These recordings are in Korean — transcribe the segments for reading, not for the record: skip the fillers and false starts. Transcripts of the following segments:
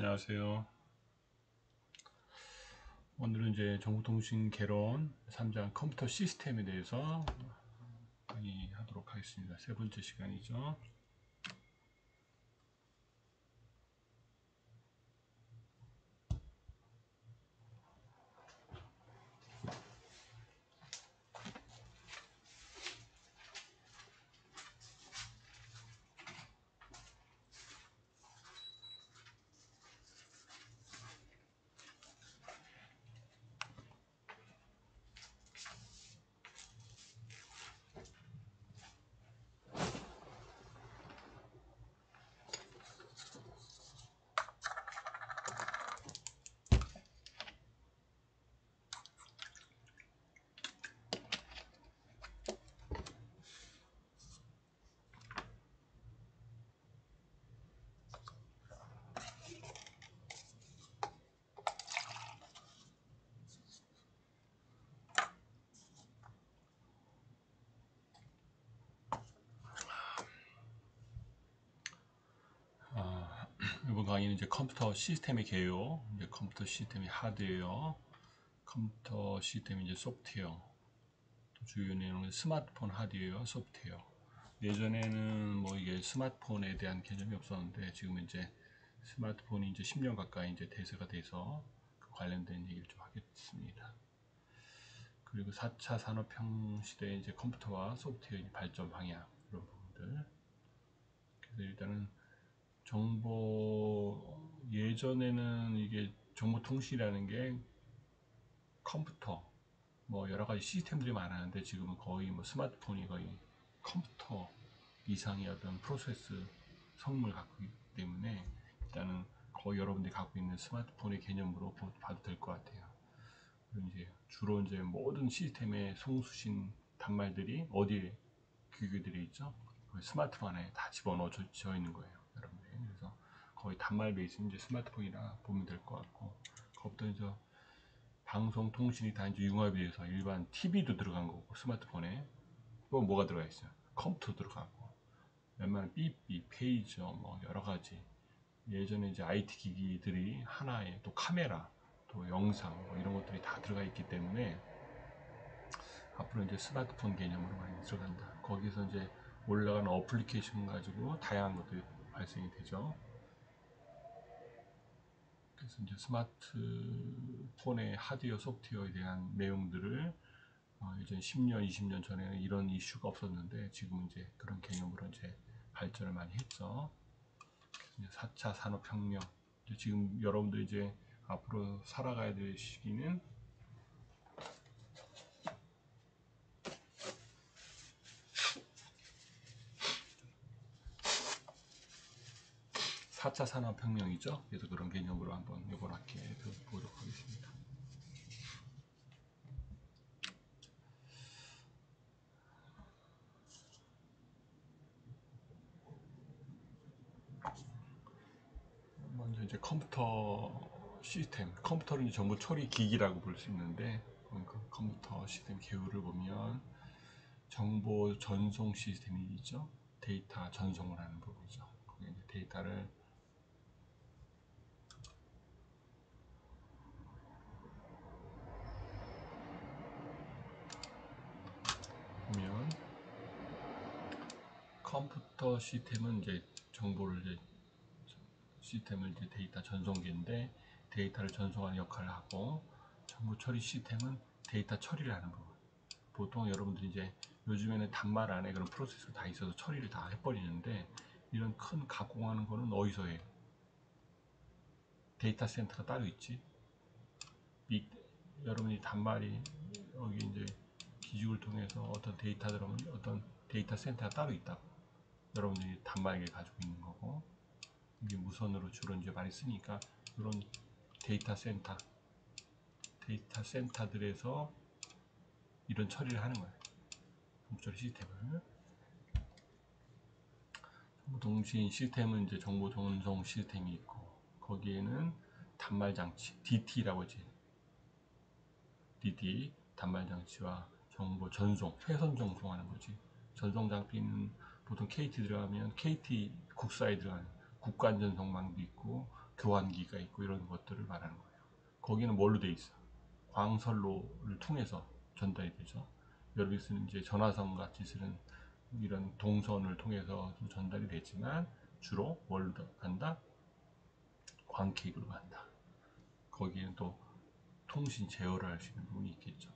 안녕하세요. 오늘은 이제 정보통신 개론 3장 컴퓨터 시스템에 대해서 강의하도록 하겠습니다. 세 번째 시간이죠. 이번 강의는 이제 컴퓨터 시스템의 개요, 이제 컴퓨터 시스템의 하드웨어, 컴퓨터 시스템의 이제 소프트웨어, 또 주요 내용은 스마트폰 하드웨어, 소프트웨어. 예전에는 뭐 이게 스마트폰에 대한 개념이 없었는데 지금 이제 스마트폰이 이제 10년 가까이 이제 대세가 돼서 그 관련된 얘기를 좀 하겠습니다. 그리고 4차 산업혁명 시대의 이제 컴퓨터와 소프트웨어의 발전 방향 이런 부분들. 그래서 일단은 예전에는 이게 정보통신이라는 게 컴퓨터 뭐 여러 가지 시스템들이 많았는데 지금은 거의 뭐 스마트폰이 거의 컴퓨터 이상의 어떤 프로세스 성능을 갖고 있기 때문에 일단은 거의 여러분들이 갖고 있는 스마트폰의 개념으로 봐도 될 것 같아요. 그리고 이제 주로 이제 모든 시스템의 송수신 단말들이 어디에 기기들이 있죠? 스마트폰 안에 다 집어넣어져 있는 거예요, 여러분들이. 그래서 거의 단말 베이스는 이제 스마트폰이라 보면 될 것 같고, 거기부터 이제 방송 통신이 다 이제 융합이 돼서 일반 TV도 들어간 거고 스마트폰에 또 뭐가 들어가 있어요? 컴퓨터 들어가고 웬만한 삐삐, 페이저 뭐 여러 가지 예전에 이제 IT 기기들이 하나에 또 카메라, 또 영상 뭐 이런 것들이 다 들어가 있기 때문에 앞으로 이제 스마트폰 개념으로 많이 들어간다. 거기서 이제 올라가는 어플리케이션 가지고 다양한 것들이 발생이 되죠. 그래서 이제 스마트폰의 하드웨어, 소프트웨어에 대한 내용들을 예전 10년, 20년 전에는 이런 이슈가 없었는데 지금 이제 그런 개념으로 이제 발전을 많이 했죠. 그래서 4차 산업혁명. 지금 여러분들 이제 앞으로 살아가야 될 시기는 4차 산업혁명이죠. 그래서 그런 개념으로 한번 이번 학기에 배워보도록 하겠습니다. 먼저 이제 컴퓨터 시스템, 컴퓨터는 정보 처리 기기라고 볼 수 있는데 그 컴퓨터 시스템 개요를 보면 정보 전송 시스템이 있죠. 데이터 전송을 하는 부분이죠. 거기에 이제 데이터를 보면 컴퓨터 시스템은 이제 정보를 이제 시스템을 이제 데이터 전송기인데 데이터를 전송하는 역할을 하고 정보 처리 시스템은 데이터 처리를 하는 부분. 보통 여러분들이 이제 요즘에는 단말 안에 그런 프로세스가 다 있어서 처리를 다 해버리는데 이런 큰 가공하는 거는 어디서 해요? 데이터 센터가 따로 있지. 여러분이 단말이 여기 이제 기죽을 통해서 어떤 데이터들 하면 어떤 데이터 센터가 따로 있다고 여러분들이 단말기를 가지고 있는 거고 이게 무선으로 주로 이제 많이 쓰니까 이런 데이터 센터들에서 이런 처리를 하는 거예요. 정보처리 시스템을. 정보통신 시스템은 이제 정보 전송 시스템이 있고 거기에는 단말 장치 DT라고 하지. DT 단말 장치와 정보 전송, 회선 전송하는 거지. 전송 장비는 보통 KT 들어가면 KT 국사에 들어가는 국간 전송망도 있고 교환기가 있고 이런 것들을 말하는 거예요. 거기는 뭘로 돼 있어? 광선로를 통해서 전달이 되죠. 여기 쓰는 이제 전화선 같이 쓰는 이런 동선을 통해서 전달이 되지만 주로 뭘로 간다? 광케이블로 간다. 거기에는 또 통신 제어를 할 수 있는 부분이 있겠죠.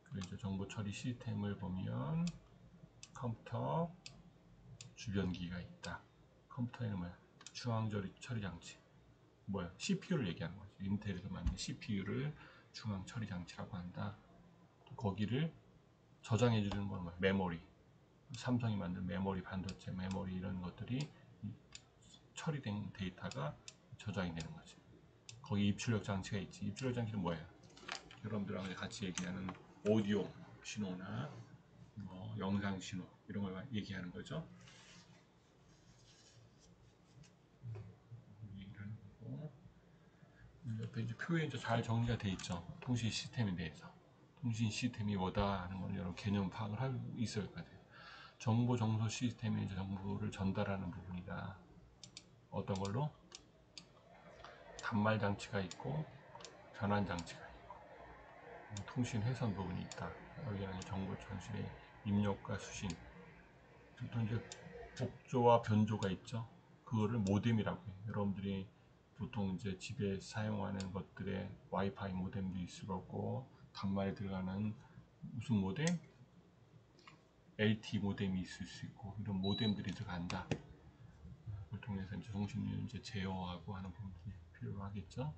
그리고 이제 정보 처리 시스템을 보면 컴퓨터 주변기가 있다. 컴퓨터에는 뭐야? 중앙 처리 장치. 뭐야? CPU를 얘기하는 거죠. 인텔에서 만든 CPU를 중앙 처리 장치라고 한다. 거기를 저장해 주는 건 뭐야? 메모리. 삼성이 만든 메모리, 반도체 메모리 이런 것들이 처리된 데이터가 저장이 되는 거지. 거기 입출력 장치가 있지. 입출력 장치는 뭐예요? 여러분들하고 같이 얘기하는 오디오 신호나 뭐 영상 신호 이런 걸 얘기하는 거죠. 얘기하는 거고. 옆에 이제 표에 이제 잘 정리가 돼 있죠. 통신 시스템에 대해서. 통신 시스템이 뭐다 하는 걸 여러 개념 파악을 하고 있어야 할 것 같아요. 정보 정서 시스템에 이제 정보를 전달하는 부분이다. 어떤 걸로? 단말 장치가 있고 전환 장치가 있고 통신 회선 부분이 있다. 여기는 정보 전신의 입력과 수신. 또 이제 복조와 변조가 있죠. 그거를 모뎀이라고 해요. 여러분들이 보통 이제 집에 사용하는 것들에 와이파이 모뎀도 있을 거고 단말에 들어가는 무슨 모뎀? LT 모뎀이 있을 수 있고 이런 모뎀들이 들어간다. 그걸 통해서 이제 통신을 이제 제어하고 하는 부분이 필요하겠죠.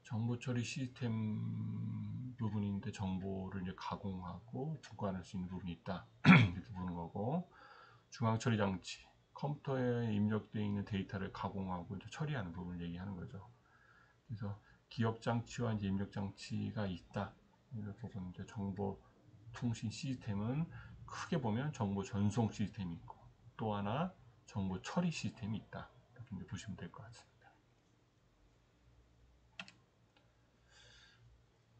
정보 처리 시스템 부분인데 정보를 이제 가공하고 보관할 수 있는 부분이 있다. 이렇게 보는 거고 중앙 처리 장치 컴퓨터에 입력되어 있는 데이터를 가공하고 이제 처리하는 부분을 얘기하는 거죠. 그래서 기억 장치와 이제 입력 장치가 있다. 이렇게 보면 이제 정보 통신 시스템은 크게 보면 정보 전송 시스템이 있고 또 하나 정보 처리 시스템이 있다. 이렇게 이제 보시면 될 것 같습니다.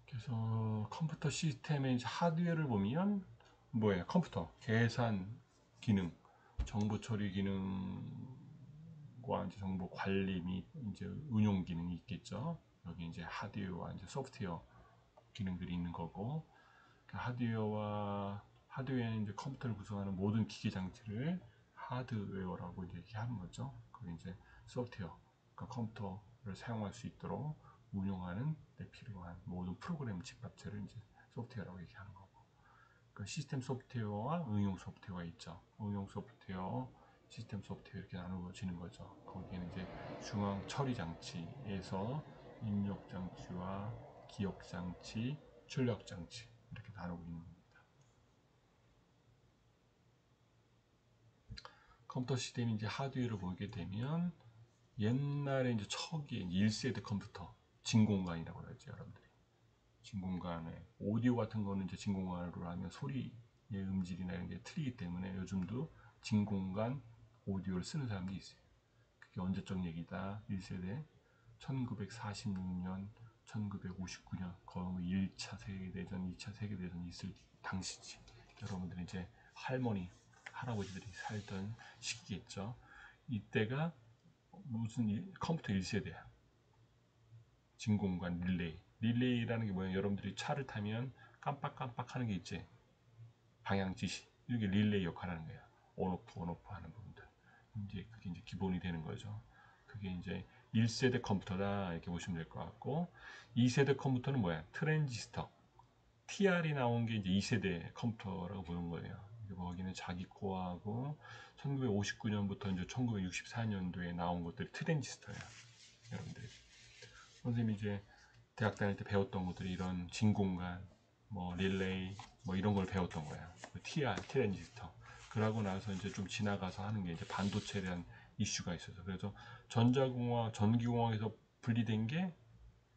그래서 컴퓨터 시스템의 이제 하드웨어를 보면 뭐예요? 컴퓨터 계산 기능, 정보 처리 기능과 이제 정보 관리 및 이제 운용 기능이 있겠죠. 여기 이제 하드웨어와 이제 소프트웨어 기능들이 있는 거고 하드웨어는 이제 컴퓨터를 구성하는 모든 기계 장치를 하드웨어라고 이제 얘기하는 거죠. 그리고 이제 소프트웨어, 그러니까 컴퓨터를 사용할 수 있도록 운영하는 데 필요한 모든 프로그램 집합체를 이제 소프트웨어라고 얘기하는 거고. 그 시스템 소프트웨어와 응용 소프트웨어가 있죠. 응용 소프트웨어, 시스템 소프트웨어 이렇게 나누어지는 거죠. 거기에는 이제 중앙 처리 장치에서 입력 장치와 기억 장치, 출력 장치 이렇게 나누고 있는 겁니다. 컴퓨터 시스템 이제 하드웨어를 보게 되면 옛날에 이제 초기에 1세대 컴퓨터 진공관이라고 그러죠, 여러분들이. 진공관에 오디오 같은 거는 이제 진공관으로 하면 소리의 음질이나 이런 게 틀리기 때문에 요즘도 진공관 오디오를 쓰는 사람들이 있어요. 그게 언제적 얘기다. 1세대 1946년, 1959년 거의 1차 세계대전, 2차 세계대전이 있을 당시지. 여러분들이 이제 할머니, 할아버지들이 살던 시기겠죠. 이때가 무슨 컴퓨터 1세대야. 진공관 릴레이. 릴레이라는 게 뭐예요? 여러분들이 차를 타면 깜빡깜빡 하는 게 있지. 방향 지시. 이게 릴레이 역할을 하는 거야. 온오프 온오프 하는 부분들. 이제 그게 이제 기본이 되는 거죠. 그게 이제 1세대 컴퓨터다 이렇게 보시면 될 것 같고 2세대 컴퓨터는 뭐야? 트랜지스터. TR이 나온 게 이제 2세대 컴퓨터라고 보는 거예요. 거기는 자기 코어하고 1959년부터 이제 1964년도에 나온 것들이 트랜지스터예요. 여러분들이. 선생님이 이제 대학 다닐 때 배웠던 것들이 이런 진공관, 뭐 릴레이, 뭐 이런 걸 배웠던 거야. TR, 트랜지스터. 그러고 나서 이제 좀 지나가서 하는 게 이제 반도체에 대한 이슈가 있어서 그래서 전자공학, 전기공학에서 분리된 게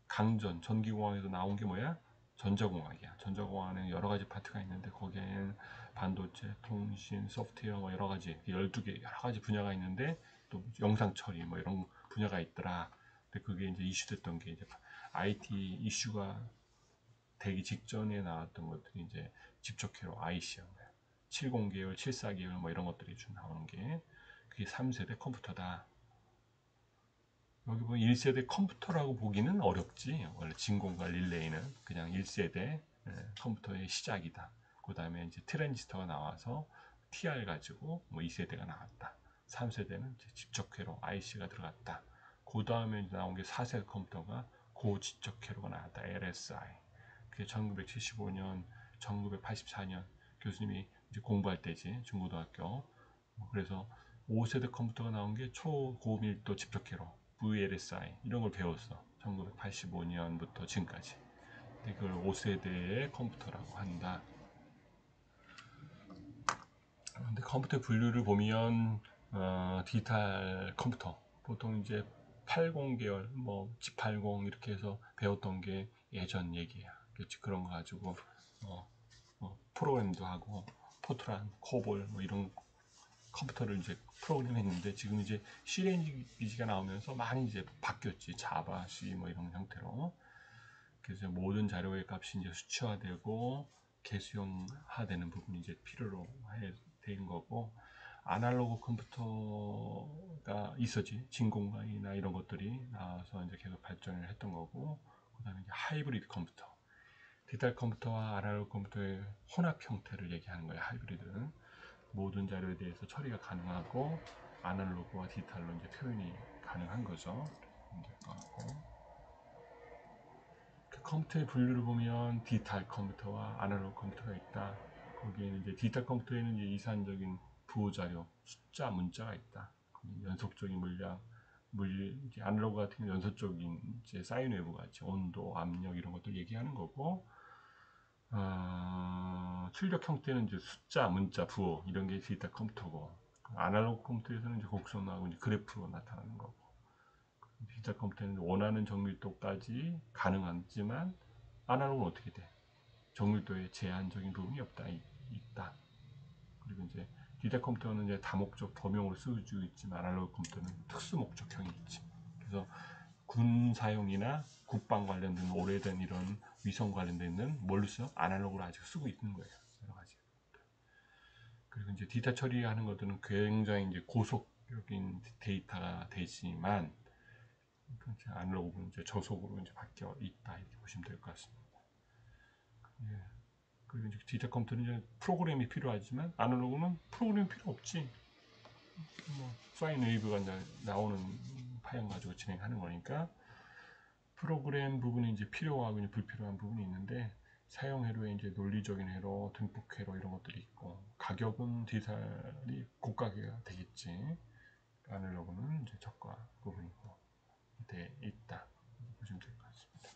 강전, 전기공학에서 나온 게 뭐야? 전자공학이야. 전자공학에는 여러 가지 파트가 있는데 거기에는 반도체, 통신, 소프트웨어 뭐 여러 가지 12개 여러 가지 분야가 있는데 또 영상 처리 뭐 이런 분야가 있더라. 근데 그게 이제 이슈됐던 게 이제 IT 이슈가 되기 직전에 나왔던 것들이 이제 집적회로 IC야. 70계열, 74계열 뭐 이런 것들이 좀 나오는 게 그게 3세대 컴퓨터다. 여기 보면 1세대 컴퓨터라고 보기는 어렵지. 원래 진공과 릴레이는 그냥 1세대 컴퓨터의 시작이다. 그 다음에 이제 트랜지스터가 나와서 TR 가지고 뭐 2세대가 나왔다. 3세대는 집적회로 IC가 들어갔다. 그 다음에 나온 게 4세대 컴퓨터가 고집적회로가 나왔다. LSI. 그게 1975년, 1984년 교수님이 이제 공부할 때지, 중고등학교. 그래서 5세대 컴퓨터가 나온 게 초고밀도 집적회로 VLSI 이런 걸 배웠어. 1985년부터 지금까지. 근데 그걸 5세대의 컴퓨터라고 한다. 근데 컴퓨터 분류를 보면 디지털 컴퓨터 보통 이제 80 계열, 뭐 G80 이렇게 해서 배웠던 게 예전 얘기야. 그렇지. 그런 거 가지고 프로그램도 하고 포트란, 코볼 뭐 이런 컴퓨터를 이제 프로그램했는데 지금 이제 C랭귀지가 나오면서 많이 이제 바뀌었지. 자바, C 뭐 이런 형태로. 그래서 모든 자료의 값이 이제 수치화되고 개수형화되는 부분이 이제 필요로 된 거고, 아날로그 컴퓨터가 있었지. 진공관이나 이런 것들이 나와서 이제 계속 발전을 했던 거고, 그다음에 이제 하이브리드 컴퓨터, 디지털 컴퓨터와 아날로그 컴퓨터의 혼합 형태를 얘기하는 거예요. 하이브리드는 모든 자료에 대해서 처리가 가능하고 아날로그와 디지털로 이제 표현이 가능한 거죠. 그 컴퓨터의 분류를 보면 디지털 컴퓨터와 아날로그 컴퓨터가 있다. 거기에는 이제 디지털 컴퓨터에는 이제 이산적인 부호자료, 숫자, 문자가 있다. 연속적인 물량, 이제 아날로그 같은 경우 연속적인 이제 사인 웨브 같이 온도, 압력 이런 것들 얘기하는 거고, 출력 형태는 이제 숫자, 문자, 부호 이런 게 디지털 컴퓨터고, 아날로그 컴퓨터에서는 이제 곡선하고 이제 그래프로 나타나는 거고, 디지털 컴퓨터는 원하는 정밀도까지 가능하지만 아날로그는 어떻게 돼? 정밀도에 제한적인 부분이 있다. 그리고 이제 디지털 컴퓨터는 이제 다목적 범용으로 쓰여지고 있지만 아날로그 컴퓨터는 특수 목적형이 있지. 그래서 군 사용이나 국방 관련된 오래된 이런 위성 관련된 있는 뭘로 써? 아날로그로 아직 쓰고 있는 거예요. 여러 가지. 그리고 이제 디지털 처리하는 것들은 굉장히 이제 고속적인 데이터가 되지만 아날로그는 이제 저속으로 이제 바뀌어 있다 이렇게 보시면 될 것 같습니다. 예. 그리고 이제 디지털 컴퓨터는 이제 프로그램이 필요하지만 아날로그는 프로그램이 필요 없지. 뭐 사인 웨이브가 나오는 파형 가지고 진행하는 거니까 프로그램 부분이 이제 필요하고 이제 불필요한 부분이 있는데, 사용 회로에 이제 논리적인 회로, 등폭 회로 이런 것들이 있고, 가격은 디지털이 고가가 되겠지. 아날로그는 이제 저가 부분이고 돼 있다. 보시면 될 것 같습니다.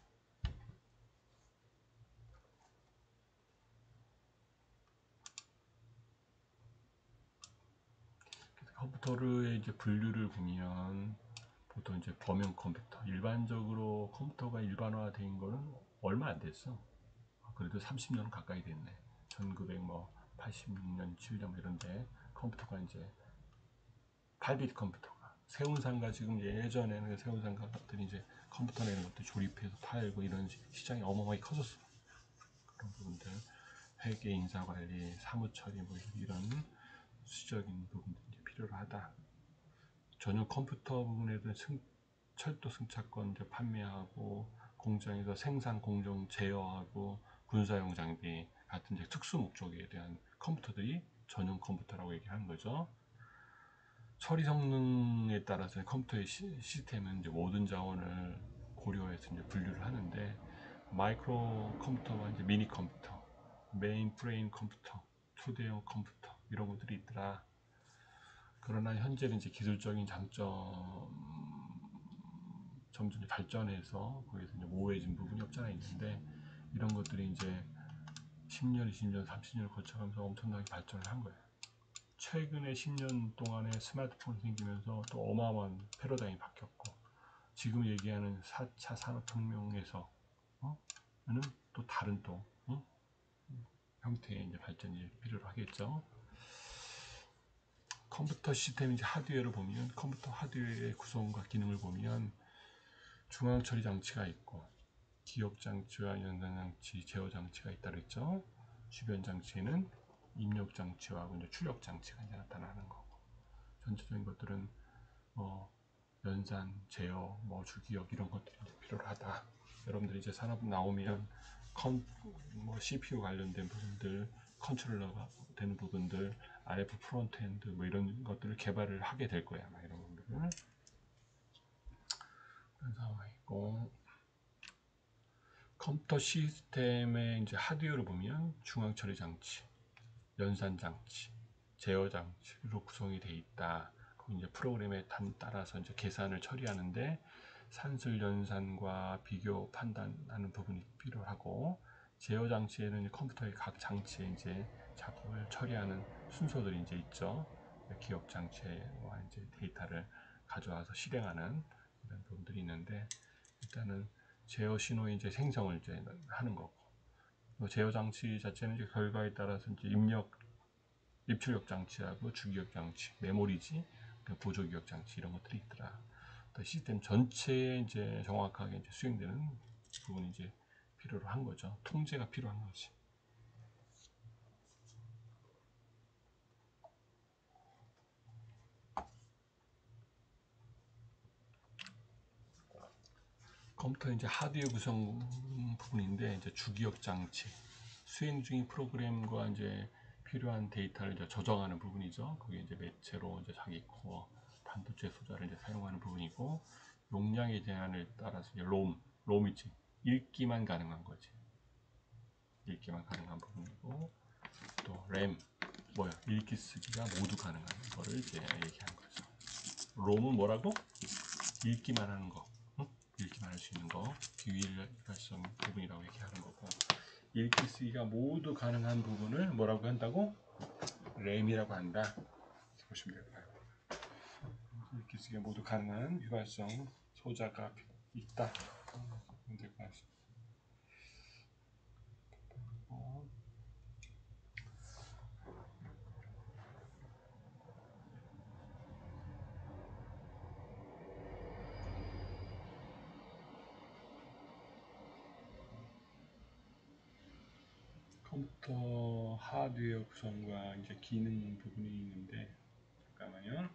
컴퓨터를 이제 분류를 보면 보통 이제 범용 컴퓨터, 일반적으로 컴퓨터가 일반화된 거는 얼마 안 됐어. 그래도 30년 가까이 됐네. 1980년, 7년 이런데 컴퓨터가 이제 8비트 컴퓨터가 세운상가, 지금 예전에는 세운상가 같은 이제 컴퓨터 내는 것도 조립해서 팔고 이런 시장이 어마어마하게 커졌어. 그런 부분들, 회계, 인사관리, 사무처리 뭐 이런 수적인 부분들이 필요로 하다. 전용 컴퓨터 부분에도 철도 승차권 이제 판매하고, 공장에서 생산 공정 제어하고, 군사용 장비 같은 이제 특수 목적에 대한 컴퓨터들이 전용 컴퓨터라고 얘기하는 거죠. 처리 성능에 따라서 컴퓨터의 시스템은 이제 모든 자원을 고려해서 이제 분류를 하는데, 마이크로 컴퓨터와 이제 미니 컴퓨터, 메인 프레임 컴퓨터, 초대형 컴퓨터 이런 것들이 있더라. 그러나 현재는 이제 기술적인 장점 점점 발전해서 거기서 이제 모호해진 부분이 없잖아 있는데, 이런 것들이 이제 10년, 20년, 30년을 거쳐가면서 엄청나게 발전을 한 거예요. 최근에 10년 동안에 스마트폰이 생기면서 또 어마어마한 패러다임이 바뀌었고, 지금 얘기하는 4차 산업혁명에서 는 또 다른 또 형태의 이제 발전이 필요로 하겠죠. 컴퓨터 시스템 이제 하드웨어를 보면, 컴퓨터 하드웨어의 구성과 기능을 보면 중앙 처리 장치가 있고, 기억 장치와 연산 장치, 제어 장치가 있다 그랬죠. 주변 장치에는 입력 장치와 이제 출력 장치가 이제 나타나는 거고, 전체적인 것들은 연산, 제어, 주기억 이런 것들이 필요하다. 여러분들이 이제 산업 나오면 CPU 관련된 부분들, 컨트롤러가 되는 부분들, RF 프론트엔드 이런 것들을 개발을 하게 될 거야. 이런 부분들을 그런 상황이고, 컴퓨터 시스템의 이제 하드웨어를 보면 중앙 처리 장치, 연산 장치, 제어 장치로 구성이 되어 있다. 이제 프로그램에 따라서 이제 계산을 처리하는데 산술 연산과 비교 판단하는 부분이 필요하고, 제어 장치에는 컴퓨터의 각 장치에 이제 작업을 처리하는 순서들이 이제 있죠. 기억 장치와 이제 데이터를 가져와서 실행하는 이런 부분들이 있는데, 일단은 제어 신호의 이제 생성을 이제 하는 거고, 제어 장치 자체는 이제 결과에 따라서 이제 입출력 장치하고 주기억 장치, 메모리지, 보조 기억 장치 이런 것들이 있더라. 시스템 전체에 이제 정확하게 이제 수행되는 부분이 이제 필요로 한 거죠. 통제가 필요한 거지. 컴퓨터 이제 하드웨어 구성 부분인데, 이제 주기억 장치, 수행 중인 프로그램과 이제 필요한 데이터를 이제 저장하는 부분이죠. 그게 이제 매체로 이제 자기 코어 반도체 소자를 이제 사용하는 부분이고, 용량의 제한을 따라서 이제 롬이지, 읽기만 가능한 거지. 읽기만 가능한 부분이고, 또 램, 읽기 쓰기가 모두 가능한 거를 이제 얘기하는 거죠. 롬은 뭐라고? 읽기만 하는 거, 응? 읽기만 할 수 있는 거, 비밀활성 부분이라고 얘기하는 거고, 읽기 쓰기가 모두 가능한 부분을 뭐라고 한다고? 램이라고 한다. 보시면 될까요? 읽기 쓰기가 모두 가능한 비활성 소자가 있다. 될 것 같습니다. 컴퓨터 하드웨어 구성과 이제 기능 부분이 있는데, 잠깐만요.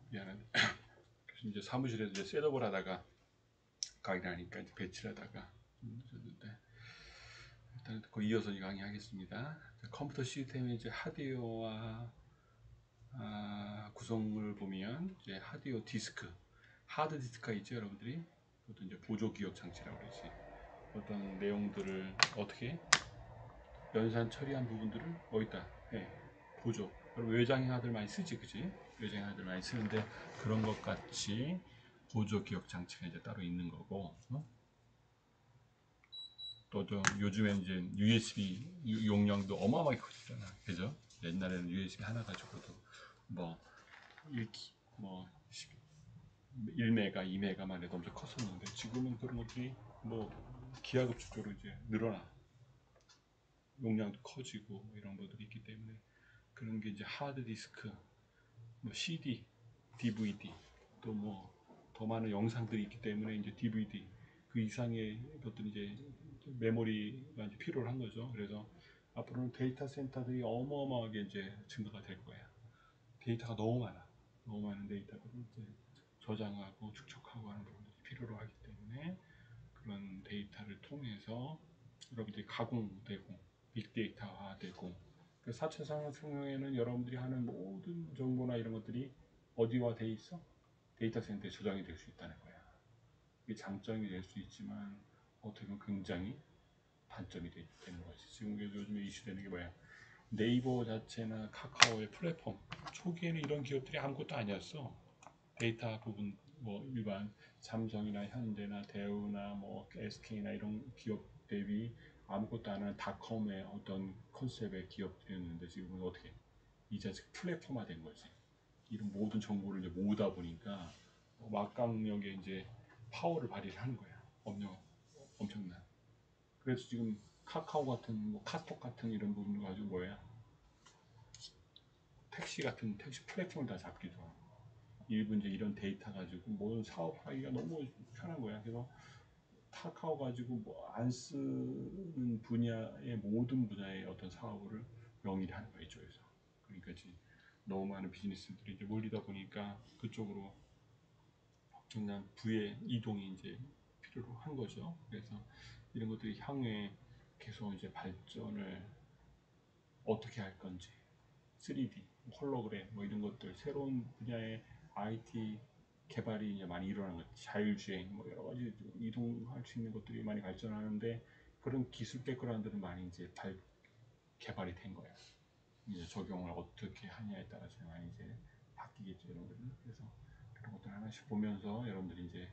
미안한데 이제 사무실에서 이제 셋업을 하다가 강의하니까 이제 배치를 하다가 늦었는데, 일단 그 이어서 강의하겠습니다. 컴퓨터 시스템의 이제 하드웨어와 구성을 보면, 이제 하드웨어 디스크, 하드 디스크가 있죠, 여러분들이. 그것도 이제 보조 기억 장치라고 그러지. 어떤 내용들을 어떻게 연산 처리한 부분들을 어디다 보조. 여러분 외장하들 많이 쓰지, 그지? 외장하들 많이 쓰는데 그런 것 같이 보조 기억 장치가 이제 따로 있는 거고, 또 요즘엔 이제 USB 용량도 어마어마하게 커지잖아, 그죠? 옛날에는 USB 하나 가지고도 뭐 1메가, 2메가만 해도 엄청 컸었는데, 지금은 그런 것들이 기하급수적으로 이제 늘어나. 용량도 커지고 이런 것들이 있기 때문에, 그런 게 이제 하드 디스크, CD, DVD, 또 더 많은 영상들이 있기 때문에 이제 DVD 그 이상의 것들이 이제 메모리가 이제 필요한 거죠. 그래서 앞으로는 데이터 센터들이 어마어마하게 이제 증가가 될 거예요. 데이터가 너무 많아. 너무 많은 데이터들을 이제 저장하고 축적하고 하는 부분들이 필요로 하기 때문에, 그런 데이터를 통해서 여러분들이 가공되고 빅데이터화되고 그 4차 산업혁명에는 여러분들이 하는 모든 정보나 이런 것들이 어디와 돼 있어? 데이터 센터에 저장이 될 수 있다는 거야. 이게 장점이 될 수 있지만 어떻게 보면 굉장히 단점이 되는 거지. 지금 요즘에 이슈되는 게 뭐야? 네이버 자체나 카카오의 플랫폼 초기에는 이런 기업들이 아무것도 아니었어. 데이터 부분 뭐 일반 삼성이나 현대나 대우나 뭐 SK나 이런 기업 대비 아무것도 안 하는 닷컴의 어떤 컨셉의 기업들이었는데 지금은 어떻게 이제 플랫폼화된 거지. 이런 모든 정보를 이제 모으다 보니까 막강력의 이제 파워를 발휘를 하는 거야. 엄청난. 그래서 지금 카카오 같은 뭐 카톡 같은 이런 부분을 가지고 뭐야 택시 같은 택시 플랫폼을 다 잡기도 하고 일부 이제 이런 데이터 가지고 모든 사업하기가 너무 편한 거야. 그래서 카카오 가지고 뭐 안 쓰는 분야의 모든 분야의 어떤 사업을 영위를 하는 거야 이쪽에서. 그러니까 지금 너무 많은 비즈니스들이 이제 몰리다 보니까 그쪽으로 엄청난 부의 이동이 이제 필요로 한 거죠. 그래서 이런 것들이 향후에 계속 이제 발전을 어떻게 할 건지 3D, 홀로그램 뭐 이런 것들 새로운 분야의 IT 개발이 이제 많이 일어나는 것, 자율주행 뭐 여러 가지 이동할 수 있는 것들이 많이 발전하는데 그런 기술 백그라운드는 많이 이제 개발이 된 거야. 이제 적용을 어떻게 하냐에 따라서 많이 이제 바뀌겠죠, 여러분들. 그래서 그런 것들 하나씩 보면서 여러분들이 이제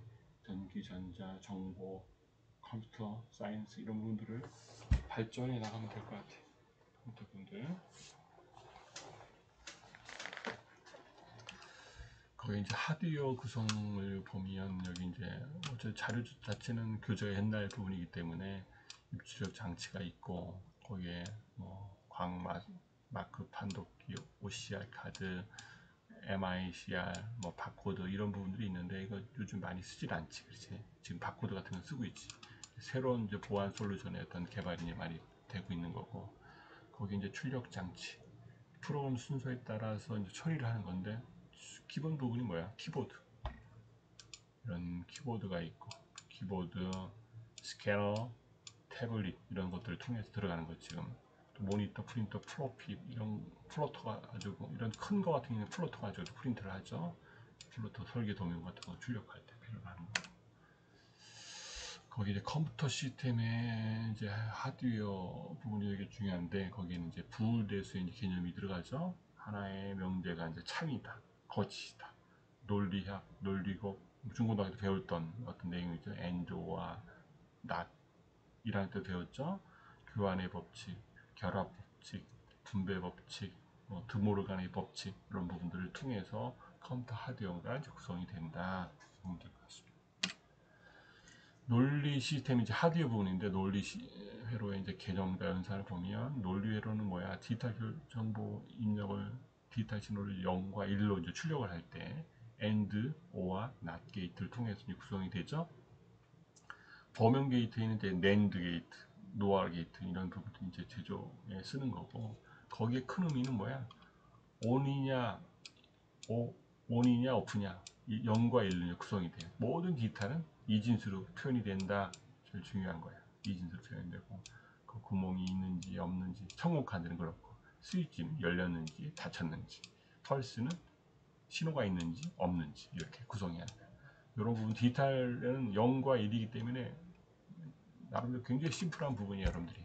전기, 전자, 정보, 컴퓨터, 사이언스 이런 부분들을 발전해 나가면 될 것 같아. 컴퓨터 분들. 거기 이제 하드웨어 구성을 보면 여기 이제 어째 자료 자체는 교재가 옛날 부분이기 때문에 입출력 장치가 있고 거기에 뭐 마크 판독기, OCR 카드, MICR, 뭐 바코드 이런 부분들이 있는데 이거 요즘 많이 쓰질 않지, 그렇지? 지금 바코드 같은 거 쓰고 있지. 새로운 이제 보안 솔루션의 어떤 개발이 많이 되고 있는 거고 거기 이제 출력 장치, 프로그램 순서에 따라서 이제 처리를 하는 건데 기본 부분이 뭐야? 키보드. 이런 키보드가 있고 키보드, 스캐너, 태블릿 이런 것들을 통해서 들어가는 거 지금 모니터, 프린터, 프로핏 이런 플로터가 가지고 이런 큰 거 같은 경우는 플로터 가지고 프린트를 하죠. 플로터 설계 도면 같은 거 출력할 때 필요로 하는 거. 거기 이제 컴퓨터 시스템의 이제 하드웨어 부분이 되게 중요한데 거기에는 이제 부대수의 이제 개념이 들어가죠. 하나의 명제가 이제 창이다, 거치다, 논리학, 논리고 중고등학교 때 배웠던 어떤 내용이죠. AND와 NOT 이라는 때 배웠죠. 교환의 법칙, 결합 법칙, 분배 법칙, 뭐 드모르간의 법칙 이런 부분들을 통해서 컴퓨터 하드웨어가 이제 구성이 된다. 보면 될 것 같습니다. 논리 시스템이 이제 하드웨어 부분인데 논리 회로의 이제 개념과 연산을 보면 논리 회로는 뭐야? 디지털 정보 입력을 디지털 신호를 0과 1로 이제 출력을 할 때 AND, OR, NOT 게이트를 통해서 구성이 되죠. 범용 게이트에는 이제 NAND 게이트, 노아 게이트 이런 부분들 이제 제조에 쓰는 거고 거기에 큰 의미는 뭐야? ON이냐, ON이냐, OFF냐 0과 1로 구성이 돼요. 모든 기타는 이진수로 표현이 된다. 제일 중요한 거야. 이진수로 표현되고 그 구멍이 있는지 없는지 청구 카드는 그렇고 스위치는 열렸는지 닫혔는지 펄스는 신호가 있는지 없는지 이렇게 구성이 한다. 이런 부분 디지털은 0과 1이기 때문에 나름대로 굉장히 심플한 부분이에요. 여러분들이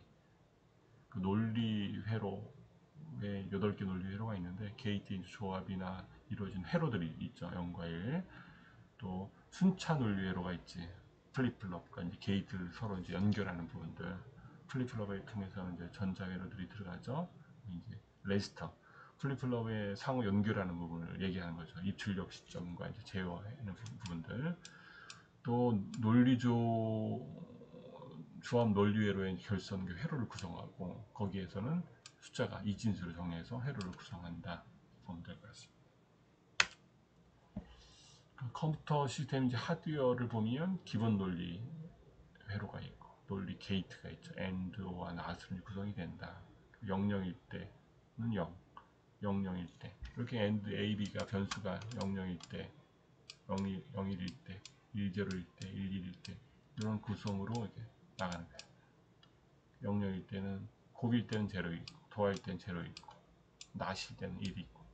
그 논리 회로에 8개 논리 회로가 있는데 게이트 조합이나 이루어진 회로들이 있죠. 0과 1. 또 순차 논리 회로가 있지. 플립플롭과 이제 게이트를 서로 이제 연결하는 부분들. 플립플롭을 통해서 이제 전자 회로들이 들어가죠. 이제 레지스터. 플립플롭의 상호 연결하는 부분을 얘기하는 거죠. 입출력 시점과 이제 제어하는 부분들. 또 조합 논리회로의 결선 회로를 구성하고 거기에서는 숫자가 이진수를 정해서 회로를 구성한다. 보면 될 것 같습니다. 컴퓨터 시스템 이제 하드웨어를 보면 기본 논리 회로가 있고 논리 게이트가 있죠. AND와 NOT으로 구성이 된다. 00일 때는 0, 00일 때 이렇게 AND, A, B가 변수가 00일 때, 01일 때, 10일 때, 11일 때 이런 구성으로 이렇게 나가는 거예요. 00일 때는 곱일 때는 0이고 도할 땐 제로 있고, 낫일 때는 1이 있고,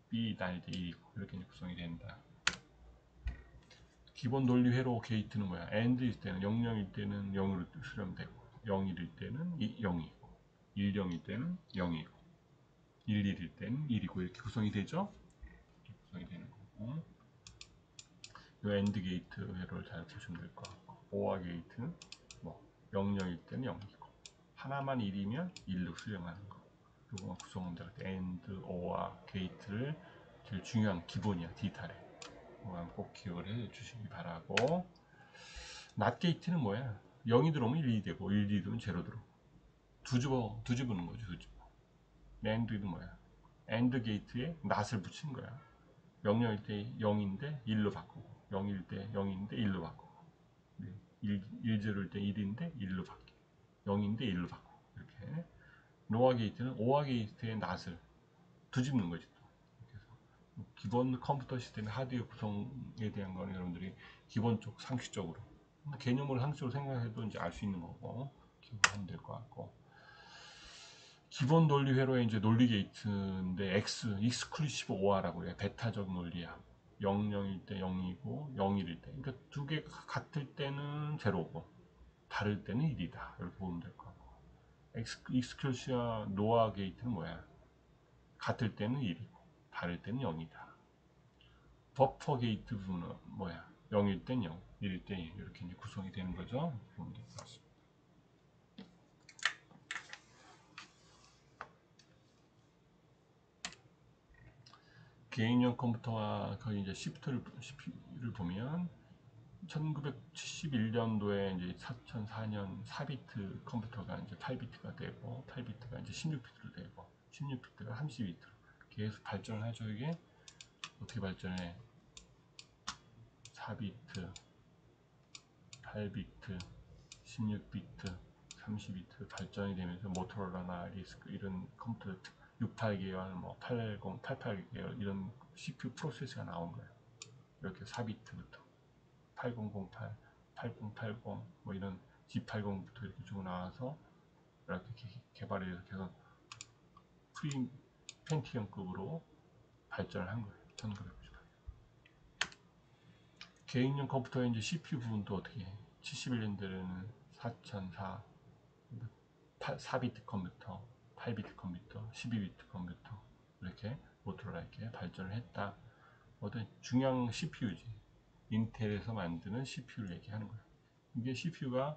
B 다닐 때 1이 있고, 이렇게 이제 구성이 된다. 기본 논리 회로 게이트는 뭐야? AND일 때는 00일 때는 0으로 수렴되고, 01일 때는 0이 있고, 10일 때는 0이 있고, 11일 때는 1이고, 이렇게 구성이 되죠? 이렇게 구성이 되는 거고. 이 AND 게이트 회로를 잘 보시면 될 것 같고, OR 게이트는 뭐 00일 때는 0이고, 하나만 1이면 1로 수렴하는 거. 요거 구성은 될 때 AND, OR 게이트를 제일 중요한 기본이야, 디지털에. 꼭 기억을 해 주시기 바라고. 낫 게이트는 뭐야? 0이 들어오면 1이 되고 1이 들어오면 제로 들어오고 두집어는 거죠. 두집어. AND는 뭐야? AND 게이트에 낫을 붙이는 거야. 00일 때 0인데 1로 바꾸고, 0일 때 0인데 1로 바꾸고, 10일 때 1인데 1로 바뀌고, 0인데 1로 바꾸고, 이렇게. 노아 게이트는 오아 게이트의 낫을 두집는 거지. 그래서 기본 컴퓨터 시스템의 하드웨어 구성에 대한 거는 여러분들이 기본적 상식적으로 개념을 상식적으로 생각해도 이제 알 수 있는 거고 기억하면 될 것 같고. 기본 논리 회로의 이제 논리 게이트인데 익스클루시브 OR라고 해요. 베타적 논리야. 00일 때 0이고 01일 때. 그러니까 두 개가 같을 때는 제로고 다를 때는 1이다. 이렇게 보면 될 것 같고. 익스클루시브 노아 게이트는 뭐야? 같을 때는 1이고 다를 때는 0이다. 버퍼 게이트 부분은 뭐야? 0일 땐 0, 1일 땐 1 이렇게 이제 구성이 되는 거죠. 보면 될 것 같습니다. 개인용 컴퓨터와 거의 이제 CPU를 보면 1971년도에 이제 2004년 4비트 컴퓨터가 이제 8비트가 되고 8비트가 이제 16비트로 되고 16비트가 32비트로 계속 발전을 하죠. 이게 어떻게 발전해? 4비트, 8비트, 16비트, 30비트 발전이 되면서 모토로라나 리스크 이런 컴퓨터 68계열, 뭐 80, 88계열 이런 CPU 프로세서가 나온 거예요. 이렇게 4비트부터 8008, 8080 뭐 이런 G80부터 이렇게 쭉 나와서 이렇게 개발해서 계속 프리 펜티엄급으로 발전을 한 거예요. 1998. 개인용 컴퓨터의 이제 CPU 부분도 어떻게 해? 71년도에는 4004 4비트 컴퓨터, 8비트 컴퓨터, 12비트 컴퓨터 이렇게 모토로라 이렇게 발전을 했다. 어떤 중요한 CPU지. 인텔에서 만드는 CPU를 얘기하는 거예요. 이게 CPU가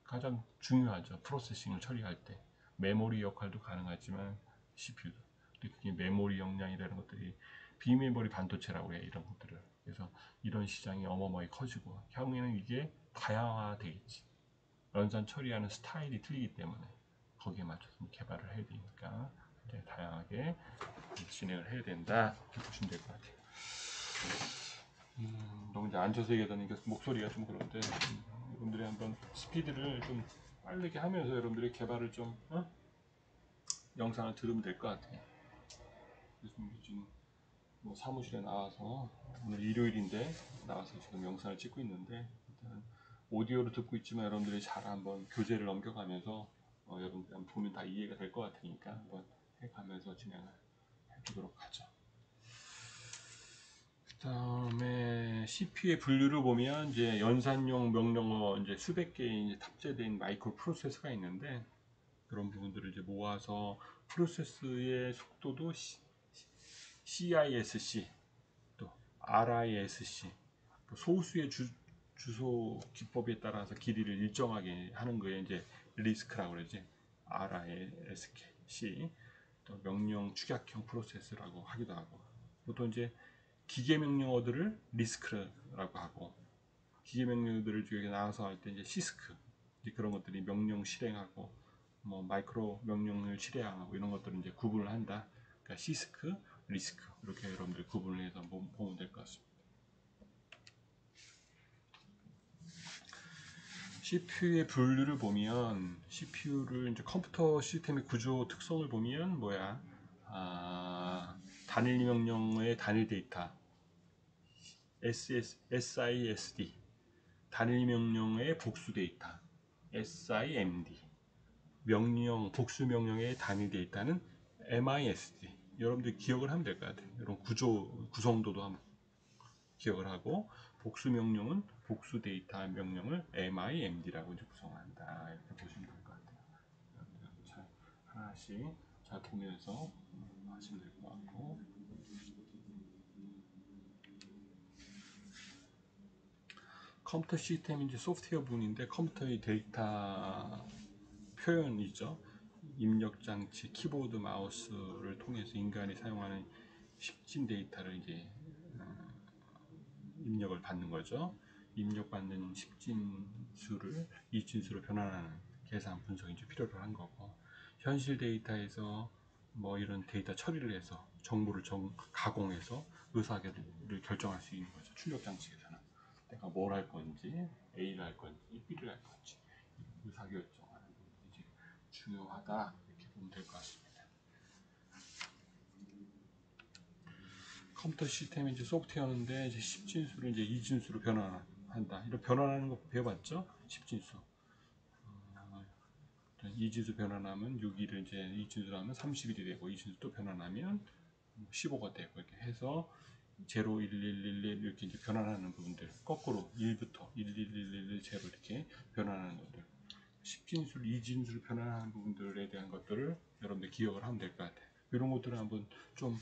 가장 중요하죠. 프로세싱을 처리할 때. 메모리 역할도 가능하지만 CPU도. 그게 메모리 용량이라는 것들이 비메모리 반도체라고 해요. 이런 것들을. 그래서 이런 시장이 어마어마하게 커지고 향후에는 이게 다양화되겠지. 연산 처리하는 스타일이 틀리기 때문에 거기에 맞춰서 개발을 해야 되니까 다양하게 진행을 해야 된다. 이렇게 보시면 될 것 같아요. 너무 이제 앉아서 얘기하다니까 목소리가 좀 그런데 여러분들이 한번 스피드를 좀 빠르게 하면서 여러분들이 개발을 좀 영상을 들으면 될 것 같아요. 그래서 지금 뭐 사무실에 나와서 오늘 일요일인데 나와서 지금 영상을 찍고 있는데 일단 오디오로 듣고 있지만 여러분들이 잘 한번 교재를 넘겨가면서 여러분들 한번 보면 다 이해가 될 것 같으니까 한번 해가면서 진행을 해보도록 하죠. 그 다음에 CPU의 분류를 보면 이제 연산용 명령어 이제 수백 개의 이제 탑재된 마이크로 프로세서가 있는데 그런 부분들을 이제 모아서 프로세스의 속도도 CISC 또 RISC 소수의 주소 기법에 따라서 길이를 일정하게 하는 거에 이제 리스크라고 그러지. RISC 또 명령 축약형 프로세스라고 하기도 하고 보통 이제 기계 명령어들을 리스크라고 하고 기계 명령어들을 중에 나와서 할 때 이제 시스크 이제 그런 것들이 명령 실행하고 뭐 마이크로 명령을 실행하고 이런 것들을 이제 구분을 한다. 그러니까 시스크, 리스크 이렇게 여러분들 구분을 해서 보면 될 것 같습니다. CPU의 분류를 보면 CPU를 이제 컴퓨터 시스템의 구조 특성을 보면 뭐야? 단일 명령어의 단일 데이터 SISD 단일 명령어의 복수 데이터 SIMD 명령, 복수 명령에 단위되어 있다는 MISD. 여러분들 기억을 하면 될 것 같아요. 이런 구성도도 한번 기억을 하고, 복수 명령은 복수 데이터 명령을 MIMD라고 이제 구성한다. 이렇게 보시면 될 것 같아요. 잘 하나씩 잘 보면서 하시면 될 것 같고. 컴퓨터 시스템이 이제 소프트웨어 부분인데, 컴퓨터의 데이터 표현이죠. 입력 장치, 키보드, 마우스를 통해서 인간이 사용하는 십진 데이터를 이제 입력을 받는 거죠. 입력받는 십진수를 이진수로 변환하는 계산 분석이 이제 필요로 한 거고, 현실 데이터에서 뭐 이런 데이터 처리를 해서 정보를 가공해서 의사결을 결정할 수 있는 거죠. 출력 장치에서는 내가 뭘 할 건지, A를 할 건지, B를 할 건지 의사결정하는 부분이 중요하다, 이렇게 보면 될 것 같습니다. 컴퓨터 시스템이 이제 소프트웨어인데, 이제 십진수를 이제 이진수로 변환한다. 이런 변환하는 거 배워봤죠? 십진수. 이진수 변환하면 6일을 이제 이진수로 하면 30일이 되고, 이진수 또 변환하면 15가 되고, 이렇게 해서 0, 1, 1, 1, 1 이렇게 이제 변환하는 부분들, 거꾸로 1부터 1, 1, 1, 1, 0 이렇게 변환하는 것들, 십진수를 이진수로 변환하는 부분들에 대한 것들을 여러분들 기억을 하면 될 것 같아요. 이런 것들을 한번 좀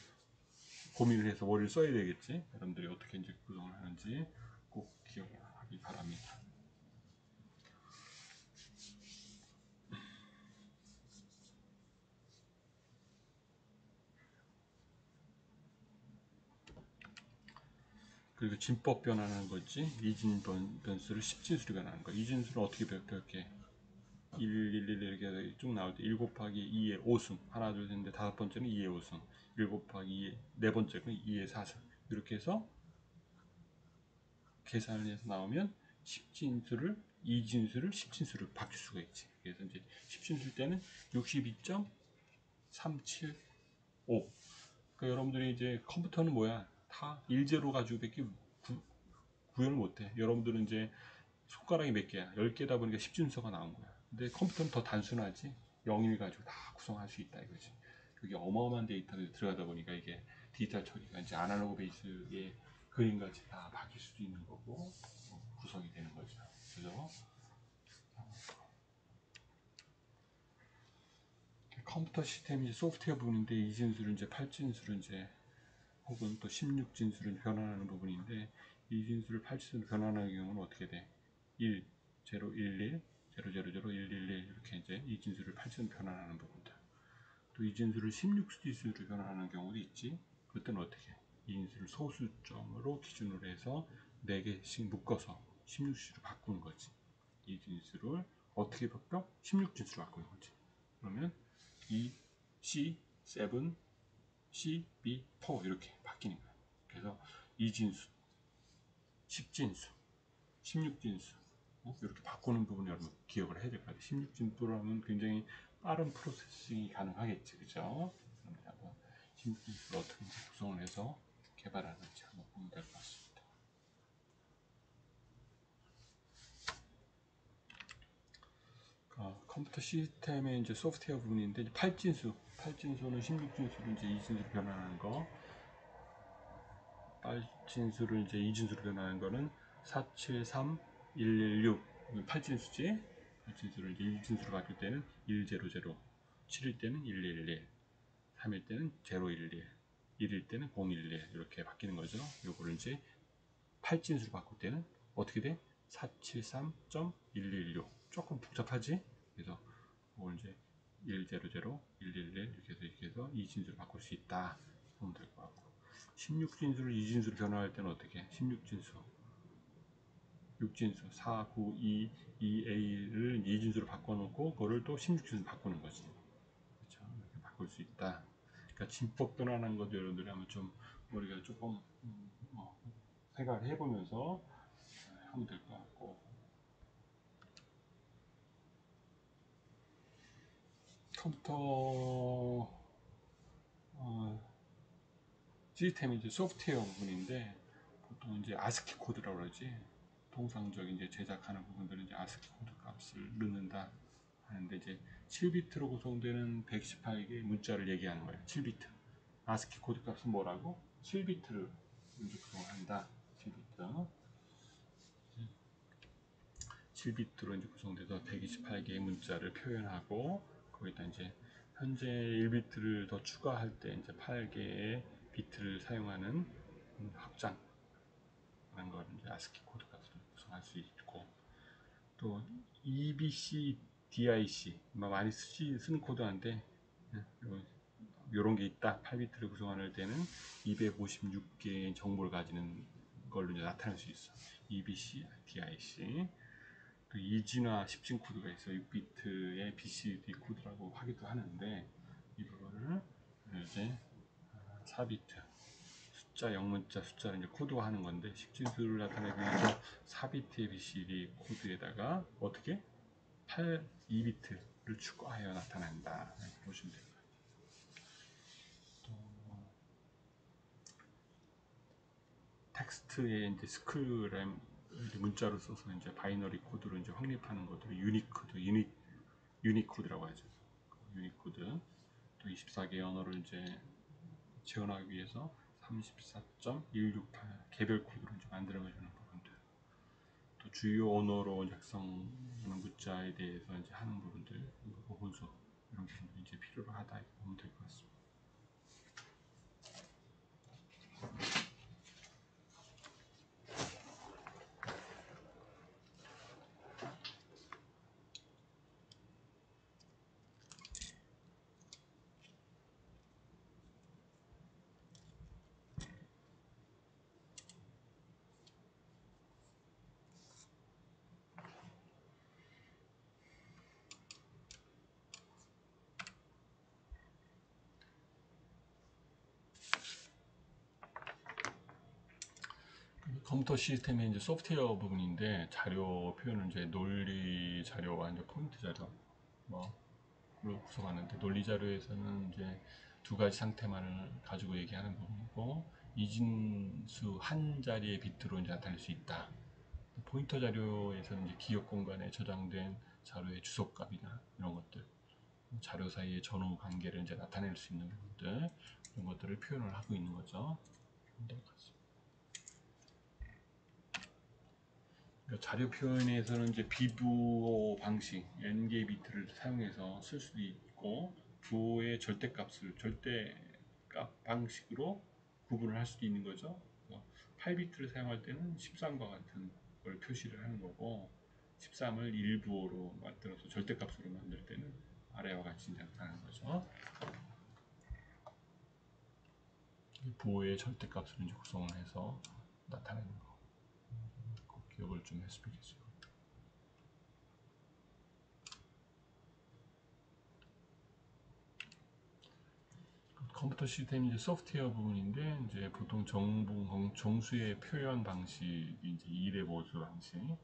고민을 해서 머리를 써야 되겠지. 여러분들이 어떻게 이제 구성을 하는지 꼭 기억하기 바랍니다. 그리고 진법 변환하는 거지. 이진 변수를 십진수로 변하는 거. 이진수를 어떻게 배울게? 1, 1, 1 이렇게 쭉 나올 때 1 곱하기 2의 5승, 하나 둘 셋 넷 다섯 번째는 2의 5승, 1 곱하기 2의 네 번째는 2의 4승, 이렇게 해서 계산을 해서 나오면 십진수를 이진수를 십진수로 바뀔 수가 있지. 그래서 이제 십진수일 때는 62.375. 그러니까 여러분들이 이제 컴퓨터는 뭐야? 다 일제로 가지고밖에 구현을 못해. 여러분들은 이제 손가락이 몇 개야? 10개다 보니까 십진수가 나온 거야. 근데 컴퓨터는 더 단순하지. 0일 가지고 다 구성할 수 있다 이거지. 그게 어마어마한 데이터들이 들어가다 보니까 이게 디지털 처리가 이제 아날로그 베이스의 그림같이 다 바뀔 수도 있는 거고, 구성이 되는 거죠. 그죠? 컴퓨터 시스템이 소프트웨어 부분인데, 이진수를 이제 8진수를 이제 혹은 또 16진수를 변환하는 부분인데, 이진수를 8진수로 변환하는 경우는 어떻게 돼? 1, 0, 1, 1, 0, 0, 0, 1, 1, 1 이렇게 이제 이진수를 8진수로 변환하는 부분들. 또 이진수를 16진수로 변환하는 경우도 있지. 그때는 어떻게 해? 이진수를 소수점으로 기준으로 해서 4개씩 묶어서 16진수로 바꾸는 거지. 이진수를 어떻게 바꿔? 16진수로 바꾸는 거지. 그러면 E, C, 7, C, B, 4 이렇게 바뀌는 거야. 그래서 이진수, 10진수, 16진수 이렇게 바꾸는 부분 여러분 기억을 해야 될 것 같아요. 16진수라면 굉장히 빠른 프로세싱이 가능하겠지, 그죠? 그럼 한번 16진수를 어떻게 구성을 해서 개발하는지 한번 보면 될 것 같습니다. 컴퓨터 시스템의 이제 소프트웨어 부분인데, 8진수는 16진수를 이제 2진수로 변환하는 거, 8진수를 이제 2진수로 변환하는 거는 473116 8진수지. 8진수를 이제 2진수로 바뀔 때는 100, 7일 때는 1111, 3일 때는 011, 1일 때는 011 이렇게 바뀌는 거죠. 요거를 이제 8진수로 바꿀 때는 어떻게 돼? 473.1116 조금 복잡하지? 그래서 이걸 이제 100, 111 이렇게 해서 2진수로 바꿀 수 있다 보면 될 것 같고, 16진수를 2진수로 변화할 때는 어떻게 해? 16진수 6진수 4, 9, 2, 2A를 2진수로 바꿔놓고 그거를 또 16진수로 바꾸는 거지. 그렇죠? 이렇게 바꿀 수 있다. 그러니까 진법 변환한 것도 여러분들이 하면 좀 머리가 조금 생각을 해보면서 하면 될 것 같고, 컴퓨터 시스템이 이제 소프트웨어 부분인데, 보통 이제 아스키 코드라고 그러지. 통상적인 이제 제작하는 부분들은 이제 아스키 코드 값을 넣는다 하는데, 이제 7비트로 구성되는 128개의 문자를 얘기하는 거예요. 7비트. 아스키 코드 값은 뭐라고? 7비트를 구성한다. 7비트. 7비트로 이제 구성돼서 128개의 문자를 표현하고, 거기다 이제 현재 1비트를 더 추가할 때 이제 8개의 비트를 사용하는 확장하는 걸 이제 아스키 코드 값으로 구성할 수 있고, 또 EBC, DIC 많이 쓰는 코드인데 이런 게 있다. 8비트를 구성할 때는 256개의 정보를 가지는 걸로 이제 나타낼 수 있어. EBC, DIC. 또 이진화 10진 코드가 있어. 6비트의 BCD 코드라고 하기도 하는데, 이거를 이제 4비트 숫자, 영문자, 숫자를 이제 코드화하는 건데, 10진수를 나타내기 위해서 4비트의 BCD 코드에다가 어떻게 2비트를 추가하여 나타낸다. 이렇게 보시면 돼요. 텍스트에 이제 스크램 문자로 써서 이제 바이너리 코드로 이제 확립하는 것들을 유니코드라고 하죠. 유니코드. 또 24개 언어를 이제 지원하기 위해서 34.168 개별 코드로 이제 만들어주는 부분들. 또 주요 언어로 작성하는 문자에 대해서 이제 하는 부분들, 보건소 이런 부분들이 이제 필요로 하다 이렇게 보면 될 것 같습니다. 컴퓨터 시스템의 이제 소프트웨어 부분인데, 자료 표현은 이제 논리 자료와 이제 포인트 자료 뭐로 구성하는데, 논리 자료에서는 이제 두 가지 상태만을 가지고 얘기하는 부분이고, 이진수 한 자리의 비트로 이제 나타낼 수 있다. 포인터 자료에서는 이제 기억 공간에 저장된 자료의 주소값이나 이런 것들, 자료 사이의 전후 관계를 이제 나타낼 수 있는 부분들, 이런 것들을 표현을 하고 있는 거죠. 자료 표현에서는 이제 비부호 방식, n개 비트를 사용해서 쓸 수도 있고, 부호의 절대값 방식으로 구분을 할 수도 있는 거죠. 8비트를 사용할 때는 13과 같은 걸 표시를 하는 거고, 13을 1부호로 만들어서 절대값으로 만들 때는 아래와 같이 나타나는 거죠. 부호의 절대값을 이제 구성을 해서 나타내는 거. 꼭 기억을 좀 했으면 좋겠어요. 컴퓨터 시스템 이제 소프트웨어 부분인데, 이제 보통 정수의 표현 방식이 이제 2대 보수 방식으로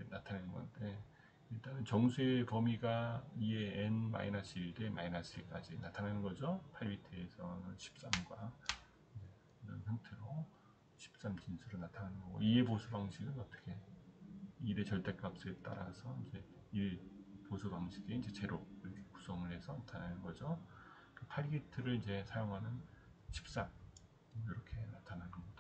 나타내는 건데, 일단은 정수의 범위가 2의 n-1 대 -1까지 나타나는 거죠. 8비트에서는 13과 이런 형태로 13진수로 나타나는 거고, 2의 보수 방식은 어떻게 2의 절대값에 따라서 이제 1 보수 방식의 이제 제로 이렇게 구성을 해서 나타내는 거죠. 8비트를 이제 사용하는 13 이렇게 나타나는 겁니다.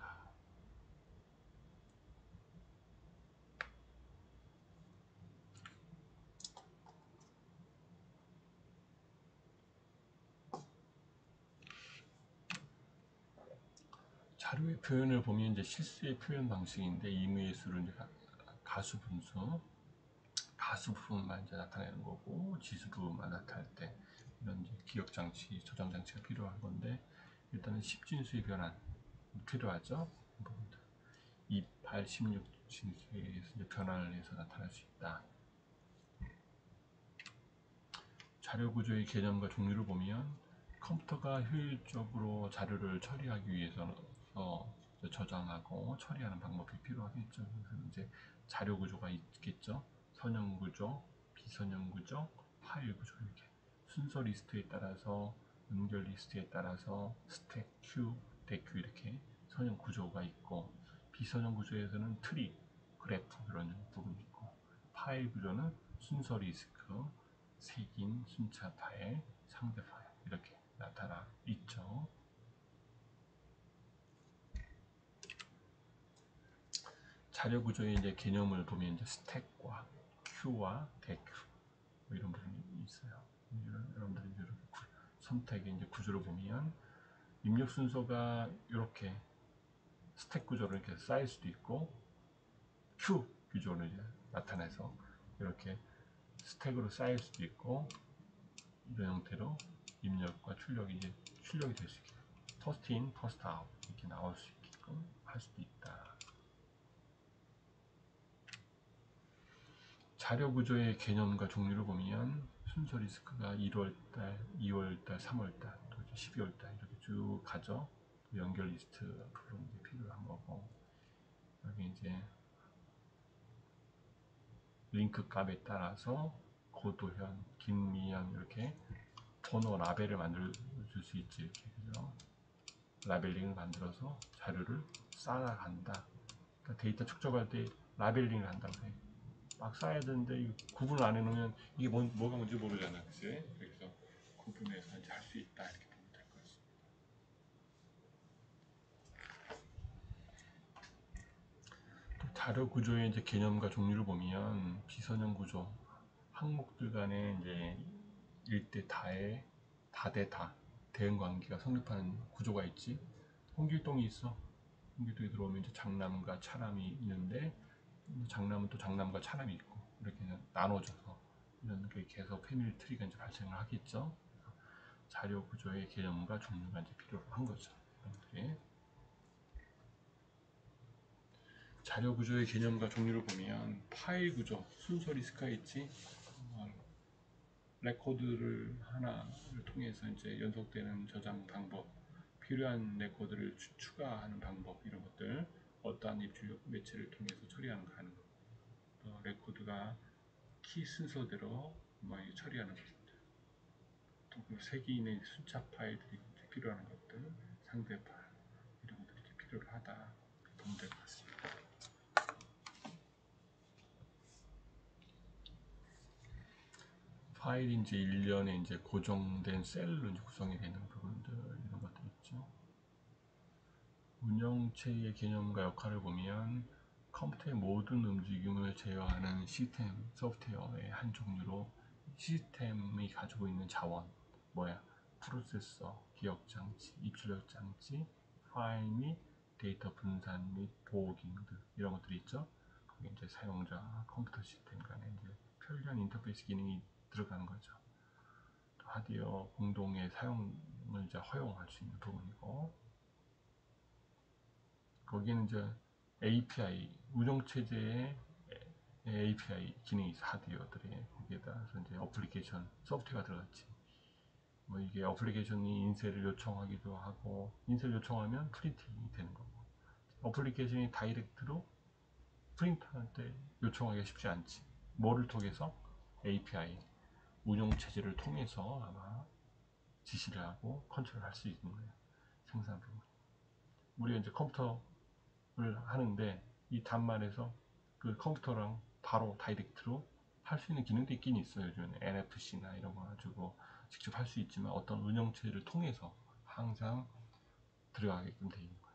자료의 표현을 보면 이제 실수의 표현 방식인데, 임의의 수를 이제 가수 분수, 가수 부분만 이제 나타내는 거고, 지수 부분만 나타낼 때 이런 이제 기억 장치, 저장 장치가 필요한 건데, 일단은 10진수의 변환 필요하죠. 28, 16진수에서 변환을 해서 나타날 수 있다. 자료 구조의 개념과 종류를 보면, 컴퓨터가 효율적으로 자료를 처리하기 위해서는 저장하고 처리하는 방법이 필요하겠죠. 그래서 이제 자료 구조가 있겠죠. 선형 구조, 비선형 구조, 파일 구조, 이렇게 순서 리스트에 따라서, 연결 리스트에 따라서 스택, 큐, 데큐 이렇게 선형 구조가 있고, 비선형 구조에서는 트리, 그래프 이런 부분이 있고, 파일 구조는 순서 리스트, 색인 순차 파일, 상대 파일 이렇게 나타나 있죠. 자료 구조의 이제 개념을 보면 이제 스택과 큐와 대큐 뭐 이런 부분이 있어요. 여러분들이 이렇게 선택의 이제 구조를 보면 입력 순서가 이렇게 스택 구조로 이렇게 쌓일 수도 있고 큐 구조를 이제 나타내서 이렇게 스택으로 쌓일 수도 있고 이런 형태로 입력과 출력이 이제 출력이 될 수 있게 퍼스트 인, 퍼스트 아웃 이렇게 나올 수 있게끔 할 수도 있다. 자료 구조의 개념과 종류를 보면 순서 리스크가 1월달, 2월달, 3월달, 또 12월달 이렇게 쭉 가죠. 연결 리스트 부분 이제 필요한 거고 여기 이제 링크 값에 따라서 고도현, 김미양 이렇게 번호 라벨을 만들어 줄 수 있지. 이렇게 그죠? 라벨링을 만들어서 자료를 쌓아간다. 그러니까 데이터 축적할 때 라벨링을 한다고 해. 막 쌓아야 되는데 구분을 안 해놓으면 이게 뭐가 뭔지 모르잖아, 그치? 그래서 구분해서 이제 할 수 있다 이렇게 보면 될 것 같습니다. 자료 구조의 이제 개념과 종류를 보면 비선형 구조, 항목들 간에 이제 일대 다의 다대 다 대응 관계가 성립하는 구조가 있지. 홍길동이 있어. 홍길동이 들어오면 이제 장남과 차남이 있는데 장남은 또 장남과 차남이 있고 이렇게 나눠져서 이런 게 계속 패밀리 트리가 이제 발생을 하겠죠. 자료 구조의 개념과 종류가 이제 필요한 거죠. 이렇게. 자료 구조의 개념과 종류를 보면 파일 구조, 순서 리스크가 있지. 레코드를 하나를 통해서 이제 연속되는 저장 방법, 필요한 레코드를 추가하는 방법 이런 것들 어떠한 입출력 매체를 통해서 처리하는 거 하는 거. 또 레코드가 키 순서대로 처리하는 것들. 또 그 세기인의 순차 파일들이 필요한 것들, 상대 파일 이런 것들이 필요하다 보면 될 것 같습니다. 파일이 이제 일련의 이제 고정된 셀로 이제 구성이 되는 부분들 이런 것들 있죠. 운영체의 개념과 역할을 보면 컴퓨터의 모든 움직임을 제어하는 시스템 소프트웨어의 한 종류로 시스템이 가지고 있는 자원 프로세서, 기억장치, 입출력장치, 파일 및 데이터 분산 및 보호 기능 등 이런 것들이 있죠. 거기 이제 사용자 컴퓨터 시스템 간에 이제 편리한 인터페이스 기능이 들어가는 거죠. 하드웨어 공동의 사용을 이제 허용할 수 있는 부분이고 거기는 이제 API 운영체제의 API 기능이 있어. 하드웨어들이 거기에 따라서 이제 어플리케이션 소프트웨어가 들어갔지. 이게 어플리케이션이 인쇄를 요청하기도 하고 인쇄를 요청하면 프린팅이 되는 거고 어플리케이션이 다이렉트로 프린트할 때 요청하기가 쉽지 않지. 뭐를 통해서? API 운영체제를 통해서 아마 지시를 하고 컨트롤할 수 있는 거예요. 생산 부분. 우리가 이제 컴퓨터를 하는데 이 단말에서 그 컴퓨터랑 바로 다이렉트로 할 수 있는 기능도 있긴 있어요. 요즘에는 NFC나 이런 거 가지고 직접 할 수 있지만 어떤 운영체를 통해서 항상 들어가게끔 되어 있는 거예요.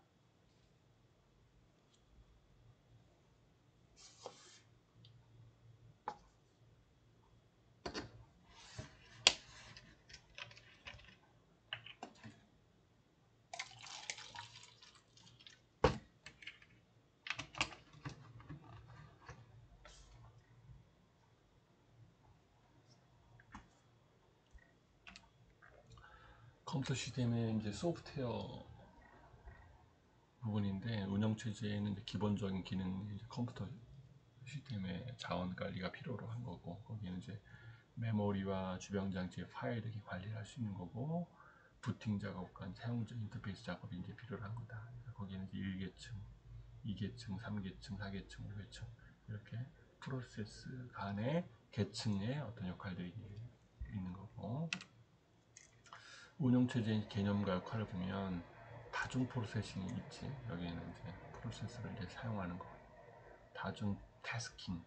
컴퓨터 시스템의 이제 소프트웨어 부분인데 운영체제에는 이제 기본적인 기능 이제 컴퓨터 시스템의 자원 관리가 필요로 한 거고 거기는 이제 메모리와 주변 장치의 파일을 관리할 수 있는 거고 부팅 작업과 사용자 인터페이스 작업이 이제 필요한 거다. 그러니까 거기는 이제 1계층, 2계층, 3계층, 4계층, 5계층 이렇게 프로세스 간의 계층의 어떤 역할들이 있는 거고 운영체제의 개념과 역할을 보면 다중 프로세싱이 있지. 여기에는 이제 프로세스를 이제 사용하는 거. 다중 태스킹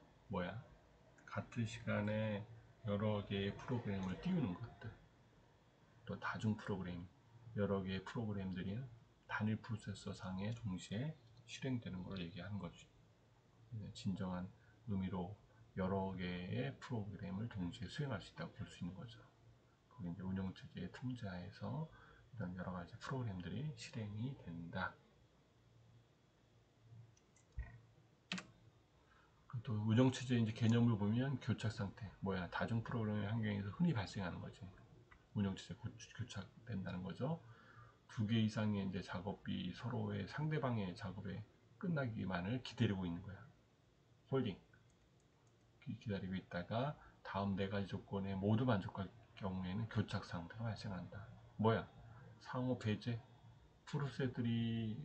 같은 시간에 여러 개의 프로그램을 띄우는 것들, 또 다중 프로그램, 여러 개의 프로그램들이 단일 프로세서 상에 동시에 실행되는 걸 얘기하는 거죠. 진정한 의미로 여러 개의 프로그램을 동시에 수행할 수 있다고 볼 수 있는 거죠. 거기 이제 운영체제의 통제하에서 이런 여러 가지 프로그램들이 실행이 된다. 또 운영체제 이제 개념을 보면 교착 상태, 다중 프로그램의 환경에서 흔히 발생하는 거지. 운영체제 교착된다는 거죠. 두 개 이상의 이제 작업이 서로의 상대방의 작업에 끝나기만을 기다리고 있는 거야. 홀딩. 기다리고 있다가 다음 네 가지 조건에 모두 만족할 경우에는 교착 상태가 발생한다. 상호 배제. 프로세스들이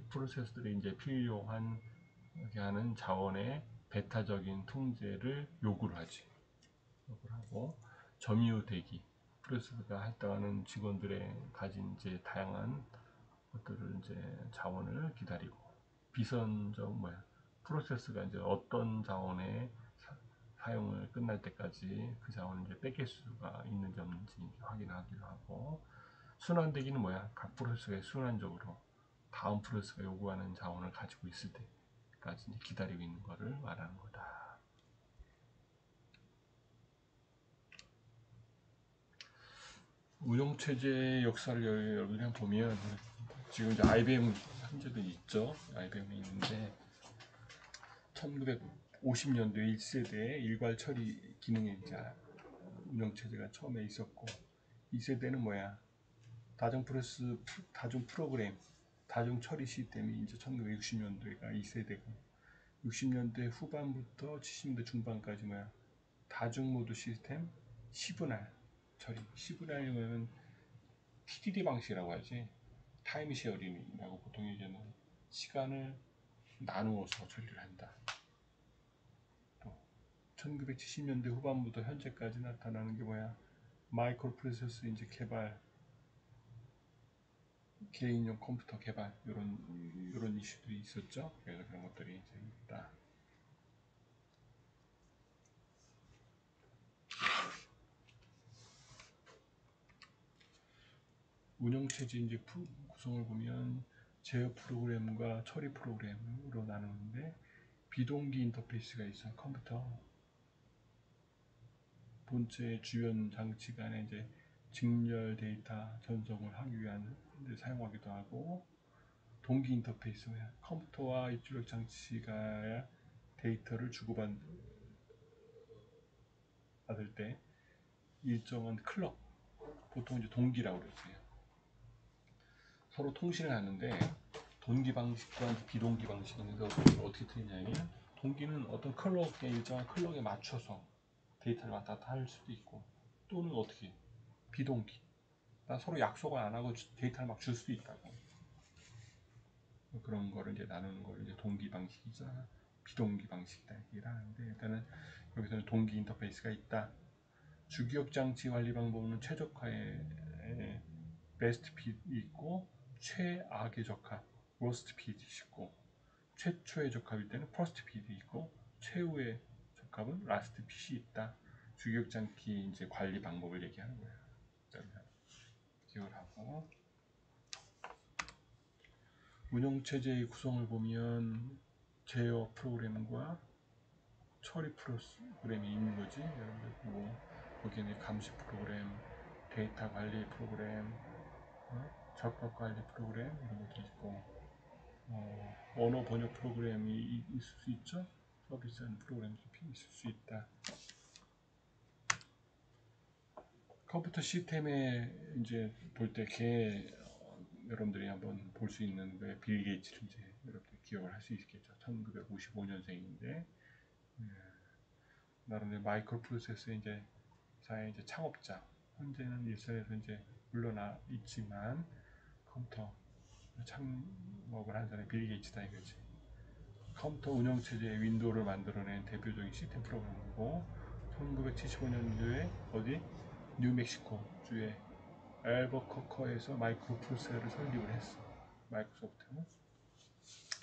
이제 필요한 이렇게 하는 자원의 배타적인 통제를 요구를 하지. 요구를 하고 점유 대기. 프로세스가 할당하는 직원들의 가진 이제 다양한 것들을 이제 자원을 기다리고 비선적 프로세스가 이제 어떤 자원의 사용을 끝날 때까지 그 자원을 이제 뺏길 수가 있는지 없는지 확인하기도 하고 순환대기는 각 프로세스가 순환적으로 다음 프로세스가 요구하는 자원을 가지고 있을 때까지 기다리고 있는 것을 말하는 거다. 운영체제의 역사를 여러분이 보면 지금 이제 IBM 현재도 있죠. IBM이 있는데 1950년도 1세대에 일괄 처리 기능의 운영체제가 처음에 있었고 2세대는 다중 프로그램, 다중 처리 시스템이 이제 1960년도가 2세대고 60년대 후반부터 70년대 중반까지 다중 모드 시스템 10분할 처리. 10분할이면 TDD 방식이라고 하지. 타임 쉐어링이라고 보통 얘기하는 시간을 나누어서 처리를 한다. 또 1970년대 후반부터 현재까지 나타나는 게 마이크로 프로세서 이제 개발, 개인용 컴퓨터 개발 이런 이슈들이 있었죠. 그래서 그런 것들이 이제 있다. 운영체제 이제 구성을 보면 제어 프로그램과 처리 프로그램으로 나누는데 비동기 인터페이스가 있어. 컴퓨터 본체 주변 장치 간에 이제 직렬 데이터 전송을 하기 위한 사용하기도 하고 동기 인터페이스는 컴퓨터와 입출력 장치가 데이터를 주고받을 때 일정한 클럭, 보통 이제 동기라고 그러죠. 서로 통신을 하는데 동기 방식과 비동기 방식이 있는데 어떻게 틀리냐면 동기는 어떤 클럭에 일정한 클럭에 맞춰서 데이터를 왔다 갔다 할 수도 있고 또는 어떻게 비동기 서로 약속을 안 하고 데이터를 막 줄 수도 있다고. 그런 거를 이제 나누는 걸 이제 동기 방식이자 비동기 방식이다 얘기를 하는데 일단은 여기서는 동기 인터페이스가 있다. 주기억 장치 관리 방법은 최적화의 베스트 핏이 있고 최악의 적합 워스트 핏이 있고 최초의 적합일 때는 퍼스트 핏이 있고 최후의 적합은 라스트 핏이 있다. 주기억 장치 이제 관리 방법을 얘기하는 거예요. 기억을 하고 운영체제의 구성을 보면 제어 프로그램과 처리 프로그램이 있는 거지. 여러분들 거기에 감시 프로그램, 데이터 관리 프로그램, 적합 관리 프로그램 이런 것도 있고 언어 번역 프로그램이 있을 수 있죠. 서비스하는 프로그램이 있을 수 있다. 컴퓨터 시스템에 이제 볼 때 여러분들이 한번 볼 수 있는 빌 게이츠를 이제 여러분들 기억을 할 수 있겠죠. 1955년생인데 나름대로 마이크로 프로세서 사의 이제 창업자. 현재는 일선에서 이제 물러나 있지만 컴퓨터 창업을 한 사람이 빌 게이츠다 이거지. 컴퓨터 운영체제의 윈도우를 만들어낸 대표적인 시스템 프로그램이고 1975년도에 어디 뉴멕시코 주의 앨버커커에서 마이크로 프로세서를 설립을 했어. 마이크로소프트는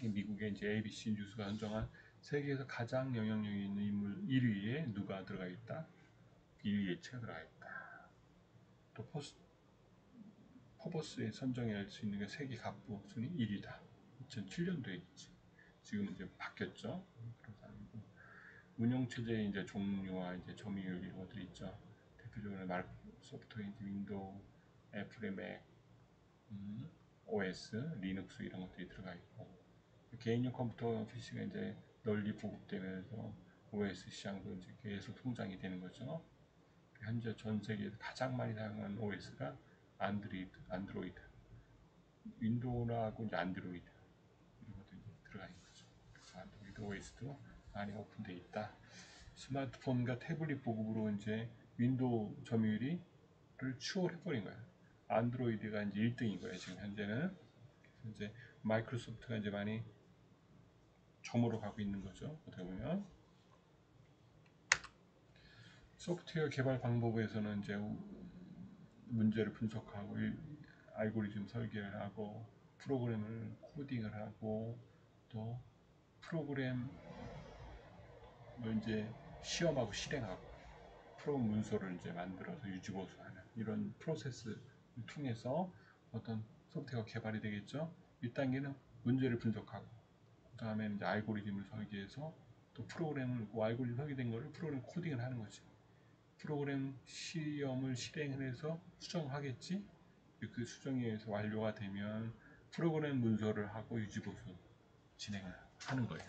미국의 이제 ABC 뉴스가 선정한 세계에서 가장 영향력 있는 인물 1위에 누가 들어가 있다? 1위 예치가 들어가 있다. 또 포버스에 선정할 수 있는 게 세계 갑부 순위 1위다. 2007년도에 지금 이제 바뀌었죠. 그래서 운영체제의 이제 종류와 이제 점유율 이런 것들이 있죠. 대표적으로 마이크로소프트 윈도우, 애플의 맥, OS, 리눅스 이런 것들이 들어가 있고 개인용 컴퓨터 PC가 이제 널리 보급되면서 OS 시장도 이제 계속 성장이 되는 거죠. 현재 전 세계에서 가장 많이 사용하는 OS가 안드로이드, 윈도우하고 이제 안드로이드 이런 것도 이제 들어가 있는 거죠. 그래서 안드로이드 OS도 많이 오픈되어 있다. 스마트폰과 태블릿 보급으로 이제 윈도우 점유율을 추월해버린 거예요. 안드로이드가 이제 1등인 거예요. 지금 현재는. 그래서 이제 마이크로소프트가 이제 많이 점으로 가고 있는 거죠. 어떻게 보면 소프트웨어 개발 방법에서는 이제 문제를 분석하고 알고리즘 설계를 하고 프로그램을 코딩을 하고 또 프로그램을 이제 시험하고 실행하고 프로그램 문서를 이제 만들어서 유지보수하는 이런 프로세스를 통해서 어떤 소프트웨어 개발이 되겠죠. 1단계는 문제를 분석하고 그 다음에 이제 알고리즘을 설계해서 또 프로그램을 그 알고리즘 설계된 거를 프로그램 코딩을 하는 거지. 프로그램 시험을 실행을 해서 수정하겠지. 그 수정에 의해서 완료가 되면 프로그램 문서를 하고 유지보수 진행을 하는 거예요.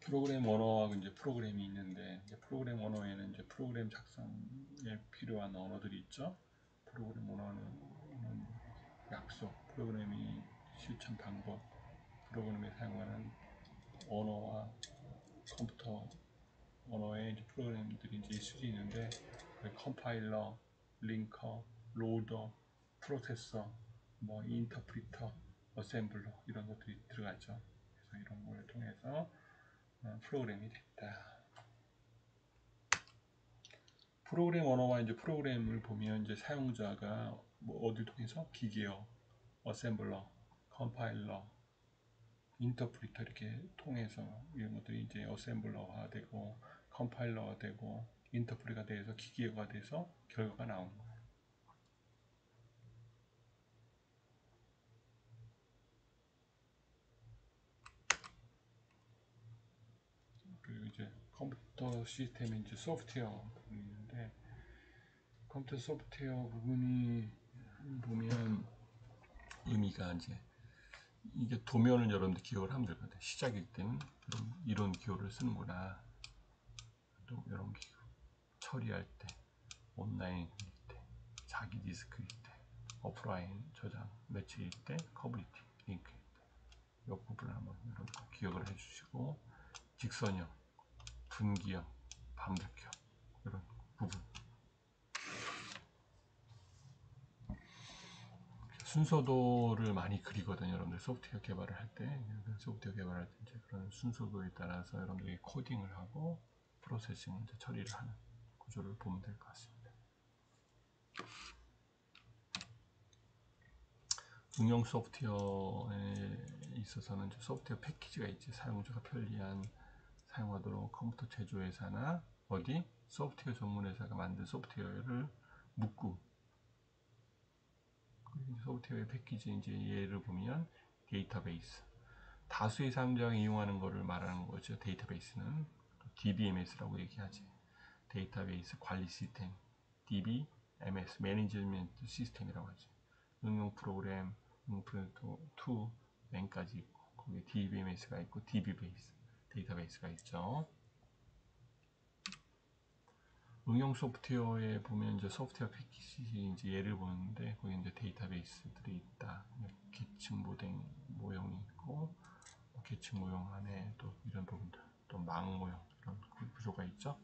프로그램 언어하고 이제 프로그램이 있는데 이제 프로그램 언어에는 이제 프로그램 작성에 필요한 언어들이 있죠. 프로그램 언어는 약속, 프로그램이 실천 방법, 프로그램에 사용하는 언어와 컴퓨터 언어의 이제 프로그램들이 이제 있을 수 있는데 컴파일러, 링커, 로더, 프로세서, 뭐 인터프리터, 어셈블러 이런 것들이 들어가죠. 그래서 이런 걸 통해서 프로그램이 됐다. 프로그램 언어와 이제 프로그램을 보면 이제 사용자가 뭐 어디를 통해서 기계어, 어셈블러, 컴파일러, 인터프리터 이렇게 통해서 이런 것들이 이제 어셈블러가 되고 컴파일러가 되고 인터프리가 돼서 기계어가 돼서 결과가 나오는 거예요. 그리고 이제 컴퓨터 시스템의 이제 소프트웨어 부분이 있는데 컴퓨터 소프트웨어 부분이 보면 의미가 이제 이게 도면을 여러분들 기억을 하면 될 것 같아요. 시작일 때는 이런 기호를 쓰는구나. 또 이런 기호 처리할 때, 온라인일 때, 자기 디스크일 때, 오프라인 저장 매체일 때, 커뮤니티 링크일 때, 이 부분을 한번 여러분 기억을 해주시고 직선형, 분기형, 반복형 이런 부분. 순서도를 많이 그리거든요. 여러분들 소프트웨어 개발을 할 때, 소프트웨어 개발할 때 이제 그런 순서도에 따라서 여러분들이 코딩을 하고 프로세싱을 이제 처리를 하는 구조를 보면 될 것 같습니다. 응용 소프트웨어에 있어서는 이제 소프트웨어 패키지가 있지. 사용자가 편리한 사용하도록 컴퓨터 제조회사나 어디 소프트웨어 전문회사가 만든 소프트웨어를 묶고 소프트웨어 패키지 이제 예를 보면 데이터베이스 다수의 사용자가 이용하는 것을 말하는 거죠. 데이터베이스는 DBMS라고 얘기하지. 데이터베이스 관리 시스템 DBMS 매니지먼트 시스템이라고 하지. 응용 프로그램 응용 2 맨까지 있고 거기에 DBMS가 있고 DB베이스 데이터베이스가 있죠. 응용 소프트웨어에 보면 이제 소프트웨어 패키지 이제 예를 보는데 거기 이제 데이터베이스들이 있다. 계층 모형이 있고 계층 모형 안에 또 이런 부분들 또 망 모형 이런 구조가 있죠.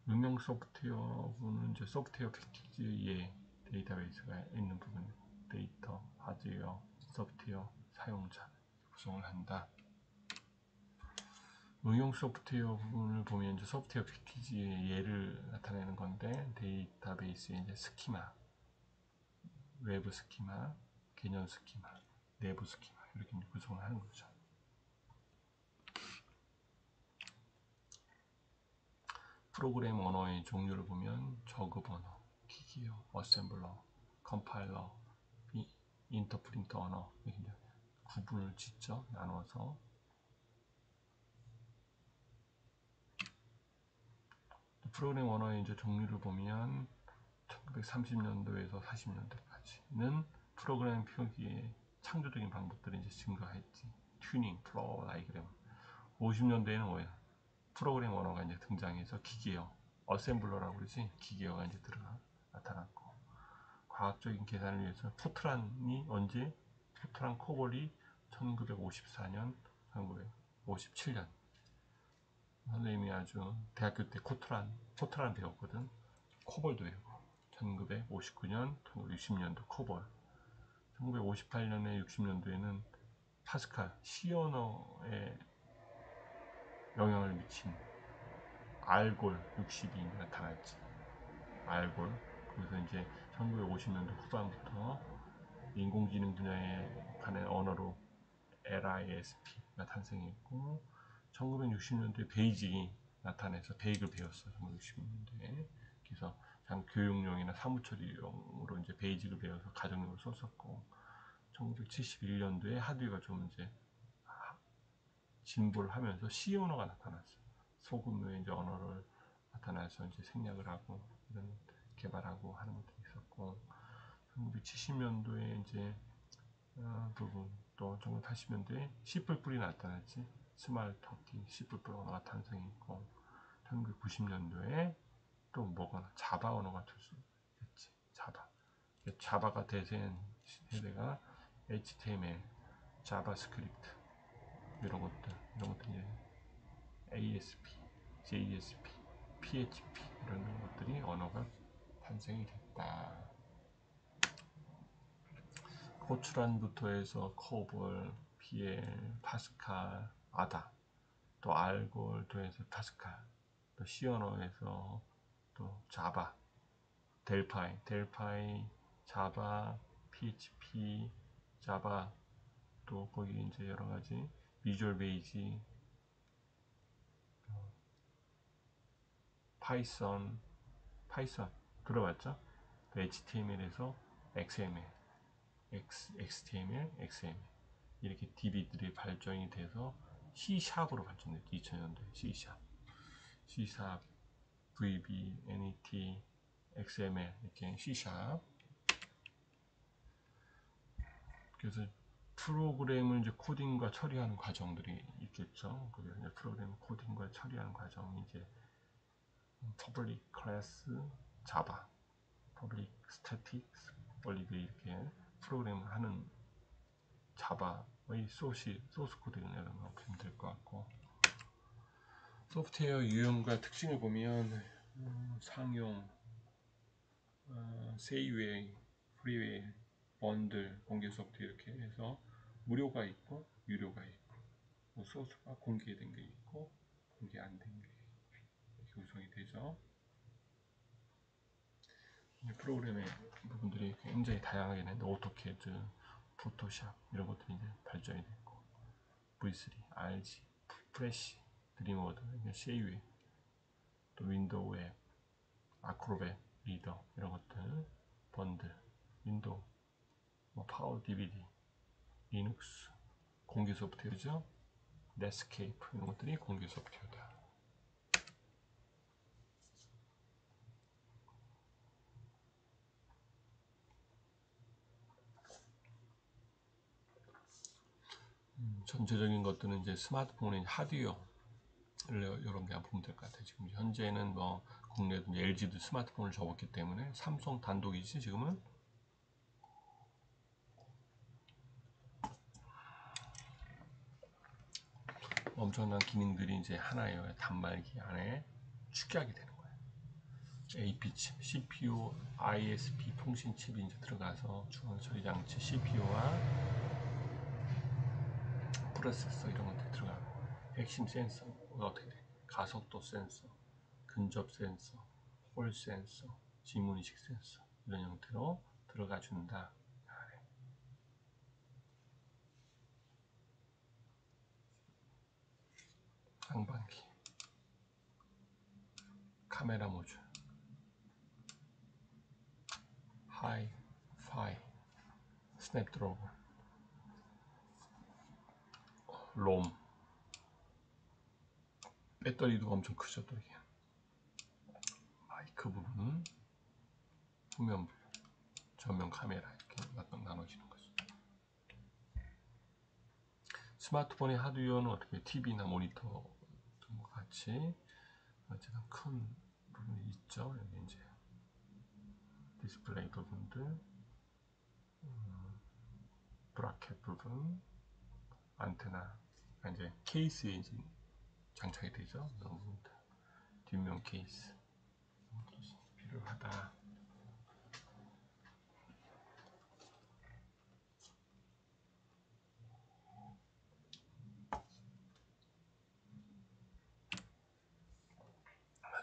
응용 소프트웨어는 이제 소프트웨어 패키지에 데이터베이스가 있는 부분 데이터, 하드웨어, 소프트웨어, 사용자 구성을 한다. 응용 소프트웨어 부분을 보면 이제 소프트웨어 패키지의 예를 나타내는 건데 데이터베이스의 이제 스키마, 외부 스키마, 개념 스키마, 내부 스키마 이렇게 구성을 하는 거죠. 프로그램 언어의 종류를 보면 저급 언어, 기기어, 어셈블러, 컴파일러, 인터프린터 언어 이렇게 구분을 짓죠. 나눠서. 프로그램 언어의 이제 종류를 보면 1930년도에서 40년대까지는 프로그램 표기의 창조적인 방법들이 이제 증가했지. 튜닝, 플로우, 다이그램. 50년대에는 뭐야? 프로그램 언어가 이제 등장해서 기계어, 어셈블러라고 그러지. 기계어가 이제 나타났고, 과학적인 계산을 위해서 포트란이 언제? 포트란 코볼이 1954년, 1957년. 선생님이 아주 대학교 때 포트란 배웠거든. 코볼도 배우고. 1959년, 1960년도 코볼. 1958년에 60년도에는 파스칼, C 언어에 영향을 미친 알골 62가 나타났지. 알골. 그래서 이제 1950년도 후반부터 인공지능 분야에 관한 언어로 LISP가 탄생했고, 1960년도에 베이직이 나타나서 베이글 배웠어. 1960년도에. 그래서 교육용이나 사무처리용으로 이제 베이직을 배워서 가정용으로 썼었고, 1971년도에 하드웨어가 좀 이제 진보를 하면서 C 언어가 나타났어. 소규모의 이제 언어를 나타나서 이제 생략을 하고 이런 개발하고 하는 것들이 있었고, 1970년도에 이제 부분, 또 1980년도에 C++이 나타났지. 스마트 터키 C++ 언어가 탄생했고, 1990년도에 또 뭐가 자바 언어가 출시됐지. 자바가 대세인 세대가 HTML, 자바스크립트 이런 것들 이제 ASP, JSP, PHP 이런 것들이 언어가 탄생이 됐다. 포트란부터 해서 코볼, PL, 파스칼, 아다, 또 알골, 또 해서 파스칼, 또 C 언어에서 또 자바, 델파이, 자바, PHP, 자바, 또 거기 이제 여러 가지 비주얼 베이직, 파이썬 들어봤죠? HTML에서 XML, XML 이렇게 DB들이 발전이 돼서 C#으로 발전됐죠. 2000년도에 C#, VB, NET, XML 이렇게 C#. 그래서 프로그램을 이제 코딩과 처리하는 과정들이 있겠죠. 그래서 이제 프로그램 코딩과 처리하는 과정이 이제 public class java, public static void 이렇게 프로그램을 하는 자바의 소스 코딩을 이런 거 보면 될 것 같고, 소프트웨어 유형과 특징을 보면 상용, 세이웨이, 프리웨이, 번들, 공개 소프트 이렇게 해서 무료가 있고 유료가 있고, 소스가 공개된 게 있고 공개 안 된 게 이렇게 구성이 되죠. 프로그램의 부분들이 굉장히 다양하게 있는데, 오토캐드, 포토샵 이런 것들이 이제 발전이 됐고, V3, RG, 프레시, 드림워드, 세이웨이, 또 윈도우 앱, 아크로벳, 리더 이런 것들, 번들, 윈도우, 파워 DVD, 리눅스, 공개 소프트웨어죠. 넷스케이프 이런 것들이 공개 소프트웨어다. 전체적인 것들은 이제 스마트폰의 하드웨어 이런 게 보면 될 것 같아요. 지금 현재는 뭐 국내도 LG도 스마트폰을 접었기 때문에 삼성 단독이지 지금은. 엄청난 기능들이 이제 하나의 단말기 안에 축약이 되는 거예요. AP칩, CPU, ISP 통신 칩이 이제 들어가서 중앙 처리 장치 CPU와 프로세서 이런 것들이 들어가고, 핵심 센서가 어떻게 돼? 가속도 센서, 근접 센서, 홀 센서, 지문인식 센서 이런 형태로 들어가 준다. 상반기 카메라 모듈, 하이파이, 스냅드래곤, 롬, 배터리도 엄청 크죠. 또 이게 마이크 부분, 후면 부분, 전면 카메라 이렇게 나눠지는 거죠. 스마트폰의 하드웨어는 어떻게 TV나 모니터 등과 같이 어쨌든 큰 부분이 있죠. 여기 이제 디스플레이 부분들, 브라켓 부분, 안테나, 이제 케이스에 이제 장착이 되죠. 이런 부분들, 뒷면 케이스 필요하다.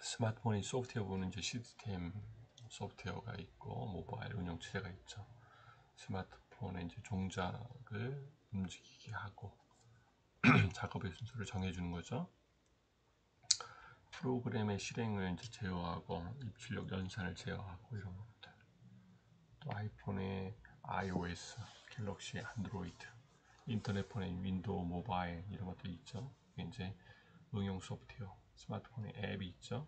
스마트폰의 소프트웨어 보는 이제 시스템 소프트웨어가 있고 모바일 운영체제가 있죠. 스마트폰의 이제 종작을 움직이게 하고 작업의 순서를 정해주는 거죠. 프로그램의 실행을 이제 제어하고 입출력 연산을 제어하고 이런 것들. 또 아이폰의 iOS, 갤럭시, 안드로이드, 인터넷폰의 윈도우, 모바일 이런 것들이 있죠. 이제 응용 소프트웨어, 스마트폰의 앱이 있죠.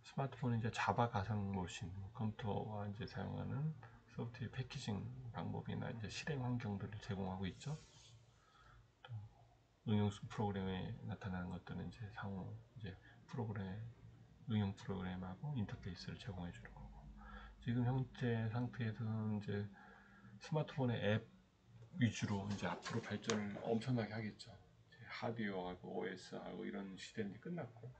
스마트폰은 이제 자바 가상 모신 컴퓨터와 이제 사용하는 소프트웨어 패키징 방법이나 이제 실행 환경들을 제공하고 있죠. 또 응용 프로그램에 나타나는 것들은 이제 상호 이제 프로그램 응용 프로그램하고 인터페이스를 제공해 주는 거고, 지금 현재 상태에서는 이제 스마트폰의 앱 위주로 이제 앞으로 발전을 엄청나게 하겠죠. 이제 하드웨어하고 OS하고 이런 시대는 이제 끝났고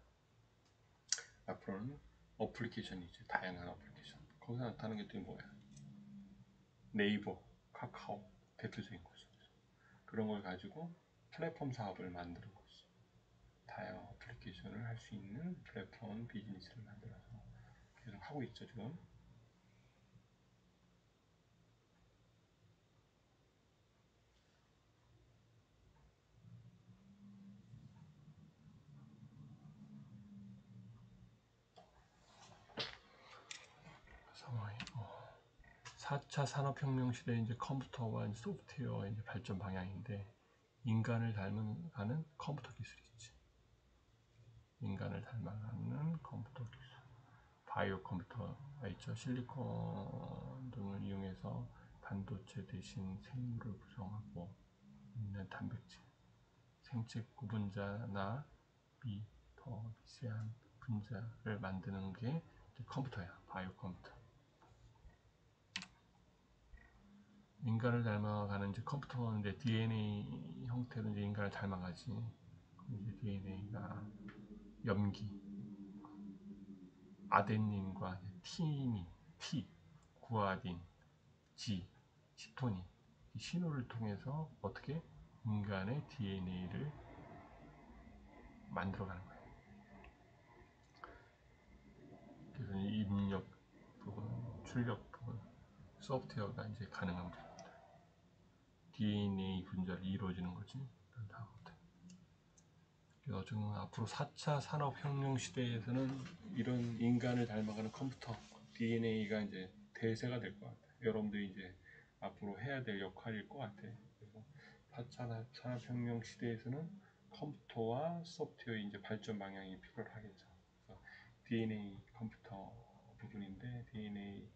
앞으로는 어플리케이션이 이제 다양한 어플리케이션, 거기서 나타나는 게 또 뭐야? 네이버, 카카오 대표적인 거죠. 그런 걸 가지고 플랫폼 사업을 만드는 거죠. 다양한 어플리케이션을 할 수 있는 플랫폼 비즈니스를 만들어서 계속 하고 있죠 지금. 상황이고 4차 산업혁명 시대 이제 컴퓨터와 이제 소프트웨어 이제 발전 방향인데, 인간을 닮아가는 컴퓨터 기술이 있지. 인간을 닮아가는 컴퓨터 기술, 바이오 컴퓨터가 있죠. 실리콘 등을 이용해서 반도체 대신 생물을 구성하고 있는 단백질, 생체 구분자나 더 미세한 분자를 만드는 게 컴퓨터야. 바이오 컴퓨터. 인간을 닮아가는 이제 컴퓨터는 이제 DNA 형태로 이제 인간을 닮아가지. 이제 DNA가 염기, 아데닌과 티민, T, 구아딘, G, 시토닌 이 신호를 통해서 어떻게 인간의 DNA를 만들어가는 거예요. 그래서 입력 부분, 출력 부분, 소프트웨어가 이제 가능한 부분. DNA 분자를 이루어지는 거지. 그래서 지금 앞으로 4차 산업혁명 시대에서는 이런 인간을 닮아가는 컴퓨터, DNA가 이제 대세가 될 것 같아요. 여러분들이 이제 앞으로 해야 될 역할일 것 같아요. 그래서 4차 산업혁명 시대에서는 컴퓨터와 소프트웨어 이제 발전 방향이 필요하겠죠. 그래서 DNA 컴퓨터 부분인데, DNA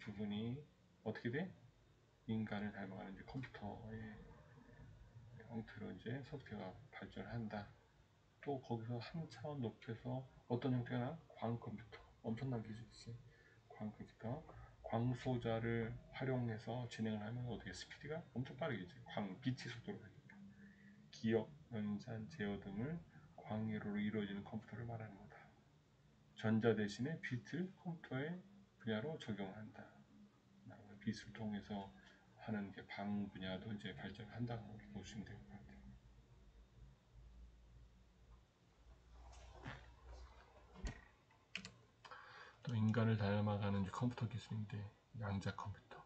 부분이 어떻게 돼? 인간을 닮아가는 이제 컴퓨터의 형태로 이제 소프트웨어가 발전한다. 또 거기서 한 차원 높여서 어떤 형태가 나? 광 컴퓨터. 엄청난 기술이지. 광 컴퓨터. 광소자를 활용해서 진행을 하면 어떻게 스피드가 엄청 빠르겠지. 광, 빛의 속도로 가니까. 기억, 연산, 제어 등을 광회로로 이루어지는 컴퓨터를 말하는 거다. 전자 대신에 빛을 컴퓨터의 분야로 적용한다. 빛을 통해서 하는 게 방 분야도 이제 발전한다고 보시면 될 것 같아요. 또 인간을 닮아가는 컴퓨터 기술인데, 양자 컴퓨터,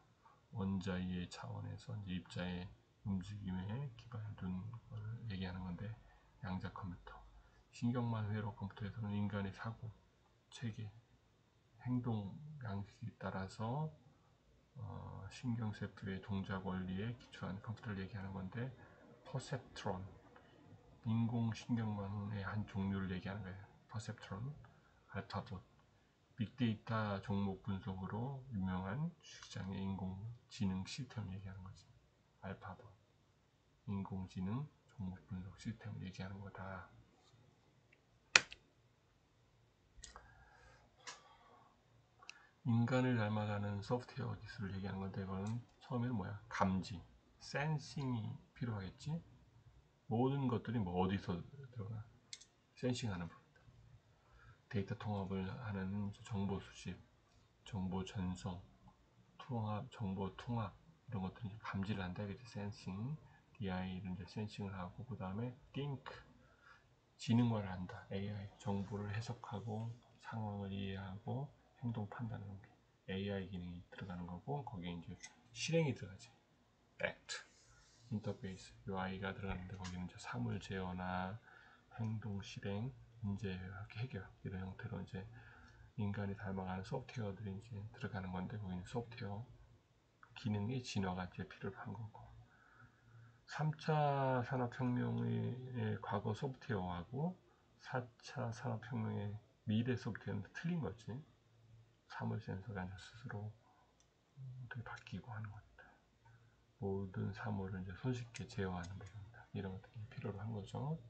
원자의 차원에서 이제 입자의 움직임에 기반을 둔 걸 얘기하는 건데, 양자 컴퓨터. 신경만 회로 컴퓨터에서는 인간의 사고, 체계, 행동 양식에 따라서 신경세포의 동작 원리에 기초한 컴퓨터를 얘기하는 건데, 퍼셉트론, 인공신경망의 한 종류를 얘기하는 거예요. 퍼셉트론, 알파봇, 빅데이터 종목 분석으로 유명한 주식장의 인공지능 시스템을 얘기하는 거지. 알파봇, 인공지능 종목 분석 시스템을 얘기하는 거다. 인간을 닮아가는 소프트웨어 기술을 얘기하는 건데, 이거는 처음에는 뭐야? 감지, 센싱이 필요하겠지? 모든 것들이 뭐 어디서 들어가? 센싱하는 부분. 데이터 통합을 하는 정보 수집, 정보 전송, 통합, 정보 통합, 이런 것들이 감지를 한다. 그치? 센싱, DI를 이제 센싱을 하고, 그 다음에 think, 지능화를 한다. AI, 정보를 해석하고, 상황을 이해하고, 행동 판단하는 게 AI 기능이 들어가는 거고, 거기에 이제 실행이 들어가지. act, 인터페이스, UI가 들어가는데, 거기는 이제 사물 제어나 행동 실행, 문제 해결, 이런 형태로 이제 인간이 닮아가는 소프트웨어들이 이제 들어가는 건데, 거기는 소프트웨어 기능의 진화가 이제 필요한 거고, 3차 산업혁명의 과거 소프트웨어하고 4차 산업혁명의 미래 소프트웨어는 틀린 거지. 사물 센서가 이제 스스로 어떻게 바뀌고 하는 겁니다. 모든 사물을 이제 손쉽게 제어하는 부분입니다. 이런 것들이 필요로 한 거죠.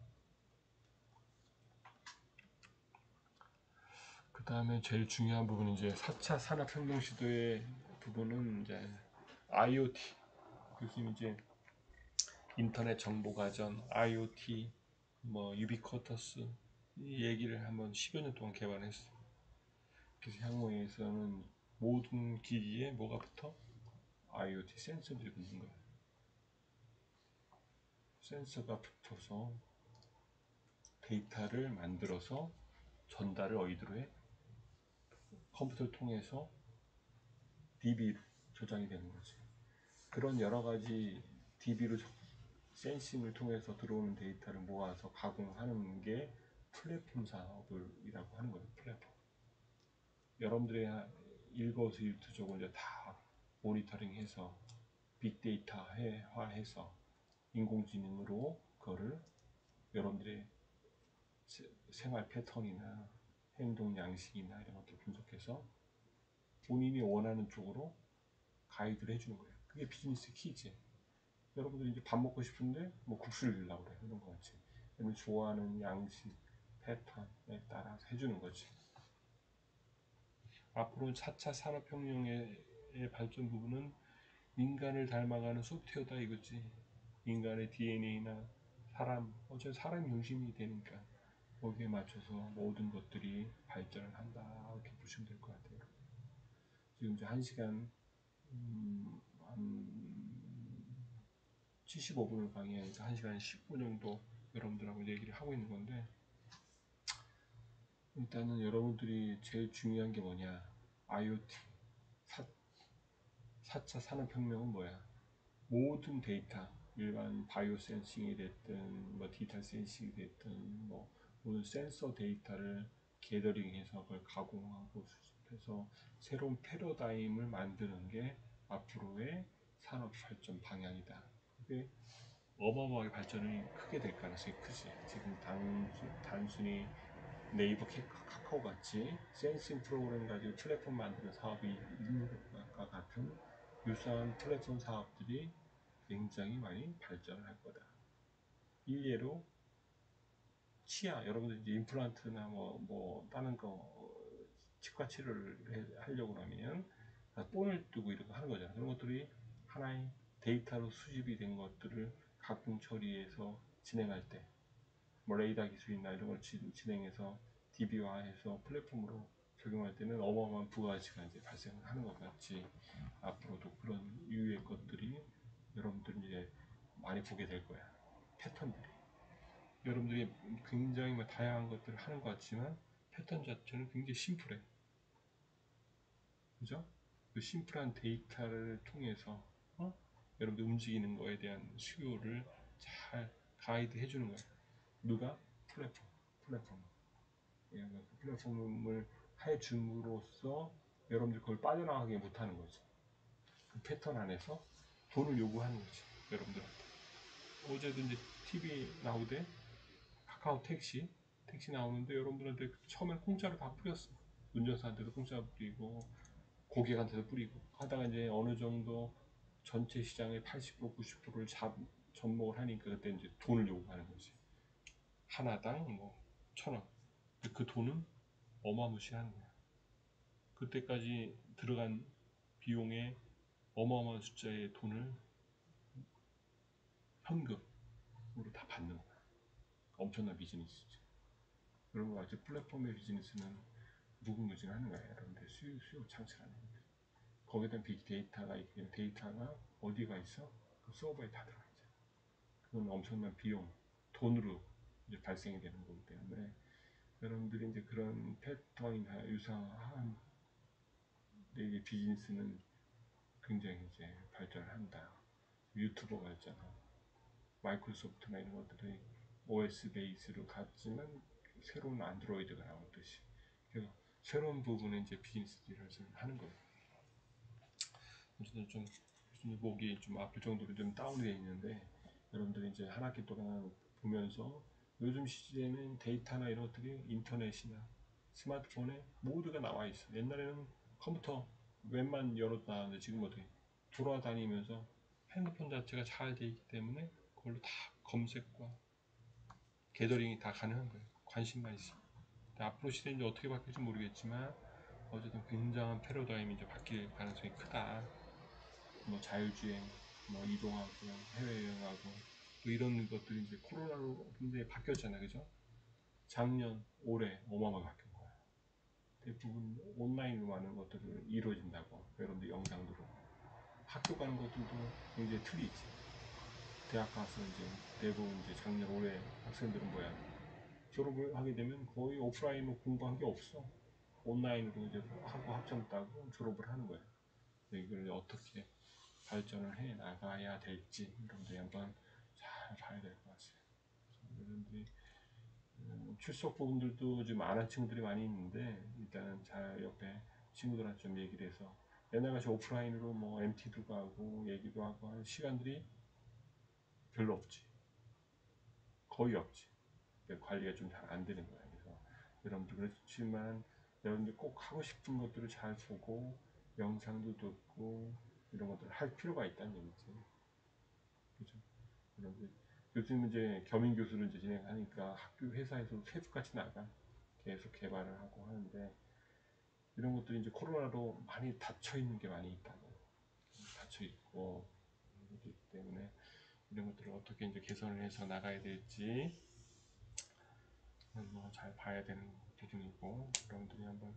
그 다음에 제일 중요한 부분이 이제 4차 산업혁명 시도의 부분은 이제 IoT. 그래서 이제 인터넷 정보가전, IoT, 뭐 유비쿼터스 이 얘기를 한번 10여 년 동안 개발했어요. 그래서 향후에서는 모든 기기에 뭐가 붙어? IoT 센서들이 붙는 거예요. 센서가 붙어서 데이터를 만들어서 전달을 어디로 해? 컴퓨터를 통해서 DB로 저장이 되는 거지. 그런 여러 가지 DB로 센싱을 통해서 들어오는 데이터를 모아서 가공하는 게 플랫폼 사업이라고 하는 거예요. 플랫폼. 여러분들의 일거수일투족을 이제 다 모니터링해서 빅데이터화해서 인공지능으로 그거를 여러분들의 생활 패턴이나 행동 양식이나 이런 것들 분석해서 본인이 원하는 쪽으로 가이드를 해주는 거예요. 그게 비즈니스 키지. 여러분들이 이제 밥 먹고 싶은데 뭐 국수를 드리려고 그래. 이런 거 같이. 여러분 좋아하는 양식 패턴에 따라서 해주는 거지. 앞으로 4차 산업혁명의 발전 부분은 인간을 닮아가는 소프트웨어다 이거지. 인간의 DNA나 어차피 사람 중심이 되니까 거기에 맞춰서 모든 것들이 발전을 한다 이렇게 보시면 될 것 같아요. 지금 이제 1시간 한 75분을 강의하니까 1시간 10분 정도 여러분들하고 얘기를 하고 있는 건데, 일단은 여러분들이 제일 중요한 게 뭐냐? IoT 4차 산업혁명은 뭐야? 모든 데이터, 일반 바이오 센싱이 됐든 뭐 디지털 센싱이 됐든 뭐 모든 센서 데이터를 게더링해서 그걸 가공하고 수집해서 새로운 패러다임을 만드는 게 앞으로의 산업 발전 방향이다. 그게 어마어마하게 발전이 크게 될 가능성이 크지. 지금 단순히 네이버 카카오 같이 센싱 프로그램 가지고 플랫폼 만드는 사업이 있는 것과 같은 유사한 플랫폼 사업들이 굉장히 많이 발전을 할 거다. 일례로 치아, 여러분들 이제 임플란트나 뭐 다른 거 치과 치료를 하려고 하면 본을 뜨고 이렇게 하는 거잖아. 그런 것들이 하나의 데이터로 수집이 된 것들을 가공 처리해서 진행할 때, 뭐 레이더 기술이나 이런 걸 진행해서 DB화해서 플랫폼으로 적용할 때는 어마어마한 부가가치가 이제 발생하는 것 같이, 앞으로도 그런 유의 것들이 여러분들이 이제 많이 보게 될 거야. 패턴들이. 여러분들이 굉장히 다양한 것들을 하는 것 같지만 패턴 자체는 굉장히 심플해. 그죠? 그 심플한 데이터를 통해서 여러분들 움직이는 거에 대한 수요를 잘 가이드 해주는 거예요. 누가? 플랫폼. 예, 그 플랫폼을 해줌으로써 여러분들 그걸 빠져나가게 못하는 거지. 그 패턴 안에서 돈을 요구하는 거지, 여러분들한테. 어제도 이제 TV 나오대. 카카오 택시 나오는데 여러분들한테 처음에 공짜로 다 뿌렸어. 운전사한테도 공짜로 뿌리고 고객한테도 뿌리고 하다가 이제 어느 정도 전체 시장의 80% 90%를 접목을 하니까 그때 이제 돈을 요구하는 거지. 하나당 뭐 1,000원. 그 돈은 어마무시한 거야. 그때까지 들어간 비용의 어마어마한 숫자의 돈을 현금으로 다 받는 거야. 엄청난 비즈니스지. 그런 거 같이 플랫폼의 비즈니스는 무궁무진하는 거예요. 여러분들 수요 창출하는 거예요. 거기에 대한 빅데이터가 있기 데이터가 어디가 있어? 그 서버에 다 들어가 있잖아. 그건 엄청난 비용, 돈으로 이제 발생이 되는 거기 때문에 여러분들이 이제 그런 패턴이나 유사한 이 비즈니스는 굉장히 이제 발전을 한다. 유튜버가 있잖아. 마이크로소프트나 이런 것들이 OS 베이스로 갔지만 새로운 안드로이드가 나오듯이 그래서 새로운 부분에 이제 비즈니스를 하는 거예요. 어쨌든 좀 목이 좀 아플 정도로 좀 다운되어 있는데 여러분들이 이제 한 학기 동안 보면서 요즘 시대에는 데이터나 이런 것들이 인터넷이나 스마트폰에 모두가 나와 있어. 옛날에는 컴퓨터 웹만 열었다는데 지금 어떻게 돌아다니면서 핸드폰 자체가 잘 되어 있기 때문에 그걸로 다 검색과 게더링이 다 가능한 거예요. 관심만 있으면. 앞으로 시대는 이제 어떻게 바뀔지 모르겠지만 어쨌든 굉장한 패러다임이 이제 바뀔 가능성이 크다. 뭐 자율주행, 뭐 이동하고 해외여행하고 또 이런 것들이 이제 코로나로 굉장히 바뀌었잖아요, 그죠? 작년, 올해 어마어마하게 바뀐 거야. 대부분 온라인으로 많은 것들을 이루어진다고. 여러분들 영상으로 학교 가는 것들도 굉장히 틀리지. 대학 가서 이제 대부분 이제 작년, 올해 학생들은 뭐야? 졸업을 하게 되면 거의 오프라인으로 공부한 게 없어. 온라인으로 이제 하고 학점 따고 졸업을 하는 거야. 이걸 어떻게 발전을 해 나가야 될지 여러분들이 한번 잘 봐야 될 것 같아요. 여러분들이 출석 부분들도 좀 안 한 친구들이 많이 있는데 일단은 잘 옆에 친구들한테 좀 얘기를 해서 옛날같이 오프라인으로 뭐 MT도 가고 얘기도 하고 할 시간들이 별로 없지. 거의 없지. 관리가 좀 잘 안 되는 거야. 그래서 여러분들 그렇지만 여러분들 꼭 하고 싶은 것들을 잘 보고 영상도 듣고 이런 것들을 할 필요가 있다는 얘기지. 그죠? 여러분들 요즘 이제 겸임 교수를 이제 진행하니까 학교 회사에서 새벽같이 나가 계속 개발을 하고 하는데 이런 것들이 이제 코로나로 많이 닫혀 있는 게 많이 있다고 닫혀 있고 그렇기 때문에 이런 것들을 어떻게 이제 개선을 해서 나가야 될지 잘 봐야 되는 부분이고 여러분들이 한번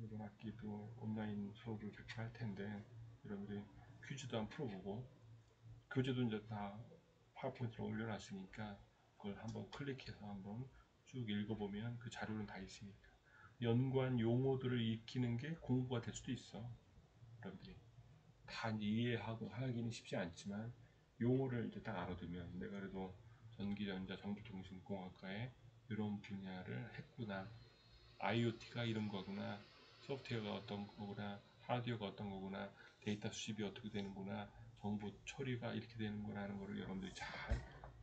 이번 학기도 온라인 수업을 개최할 텐데 여러분들이 퀴즈도 한번 풀어보고 교재도 이제 다 파워포인트로 올려놨으니까 그걸 한번 클릭해서 한번 쭉 읽어보면 그 자료는 다 있으니까 연관 용어들을 익히는 게 공부가 될 수도 있어. 여러분들이 다 이해하고 하기는 쉽지 않지만 용어를 이제 딱 알아두면 내가 그래도 전기전자 정보통신공학과에 이런 분야를 했구나. IoT가 이런 거구나. 소프트웨어가 어떤 거구나. 하드웨어가 어떤 거구나. 데이터 수집이 어떻게 되는구나. 정보 처리가 이렇게 되는구나 하는 거를 여러분들이 잘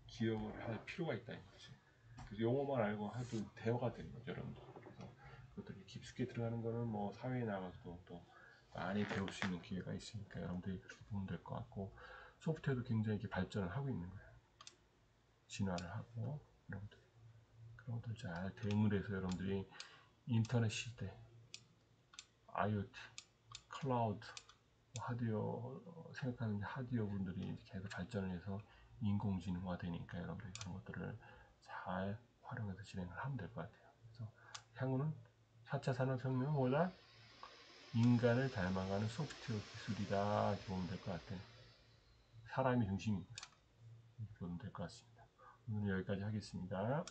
기억을 할 필요가 있다 이거지. 그래서 용어만 알고 하도 대화가 되는 거죠, 여러분들. 그래서 그것들이 깊숙이 들어가는 거는 뭐 사회에 나가서도 또 많이 배울 수 있는 기회가 있으니까 여러분들이 그렇게 보면 될 것 같고 소프트웨어도 굉장히 이렇게 발전을 하고 있는 거예요. 진화를 하고 여러분들 그런 것들 잘 대응을 해서 여러분들이 인터넷 시대, IoT, 클라우드, 하드웨어 생각하는 하드웨어 분들이 계속 발전을 해서 인공지능화 되니까 여러분들이 그런 것들을 잘 활용해서 진행을 하면 될 것 같아요. 그래서 향후는 4차 산업혁명은 뭐다? 인간을 닮아가는 소프트웨어 기술이다 이렇게 보면 될 것 같아요. 사람이 중심이고요. 이렇게 보면 될 것 같습니다. 오늘 여기까지 하겠습니다.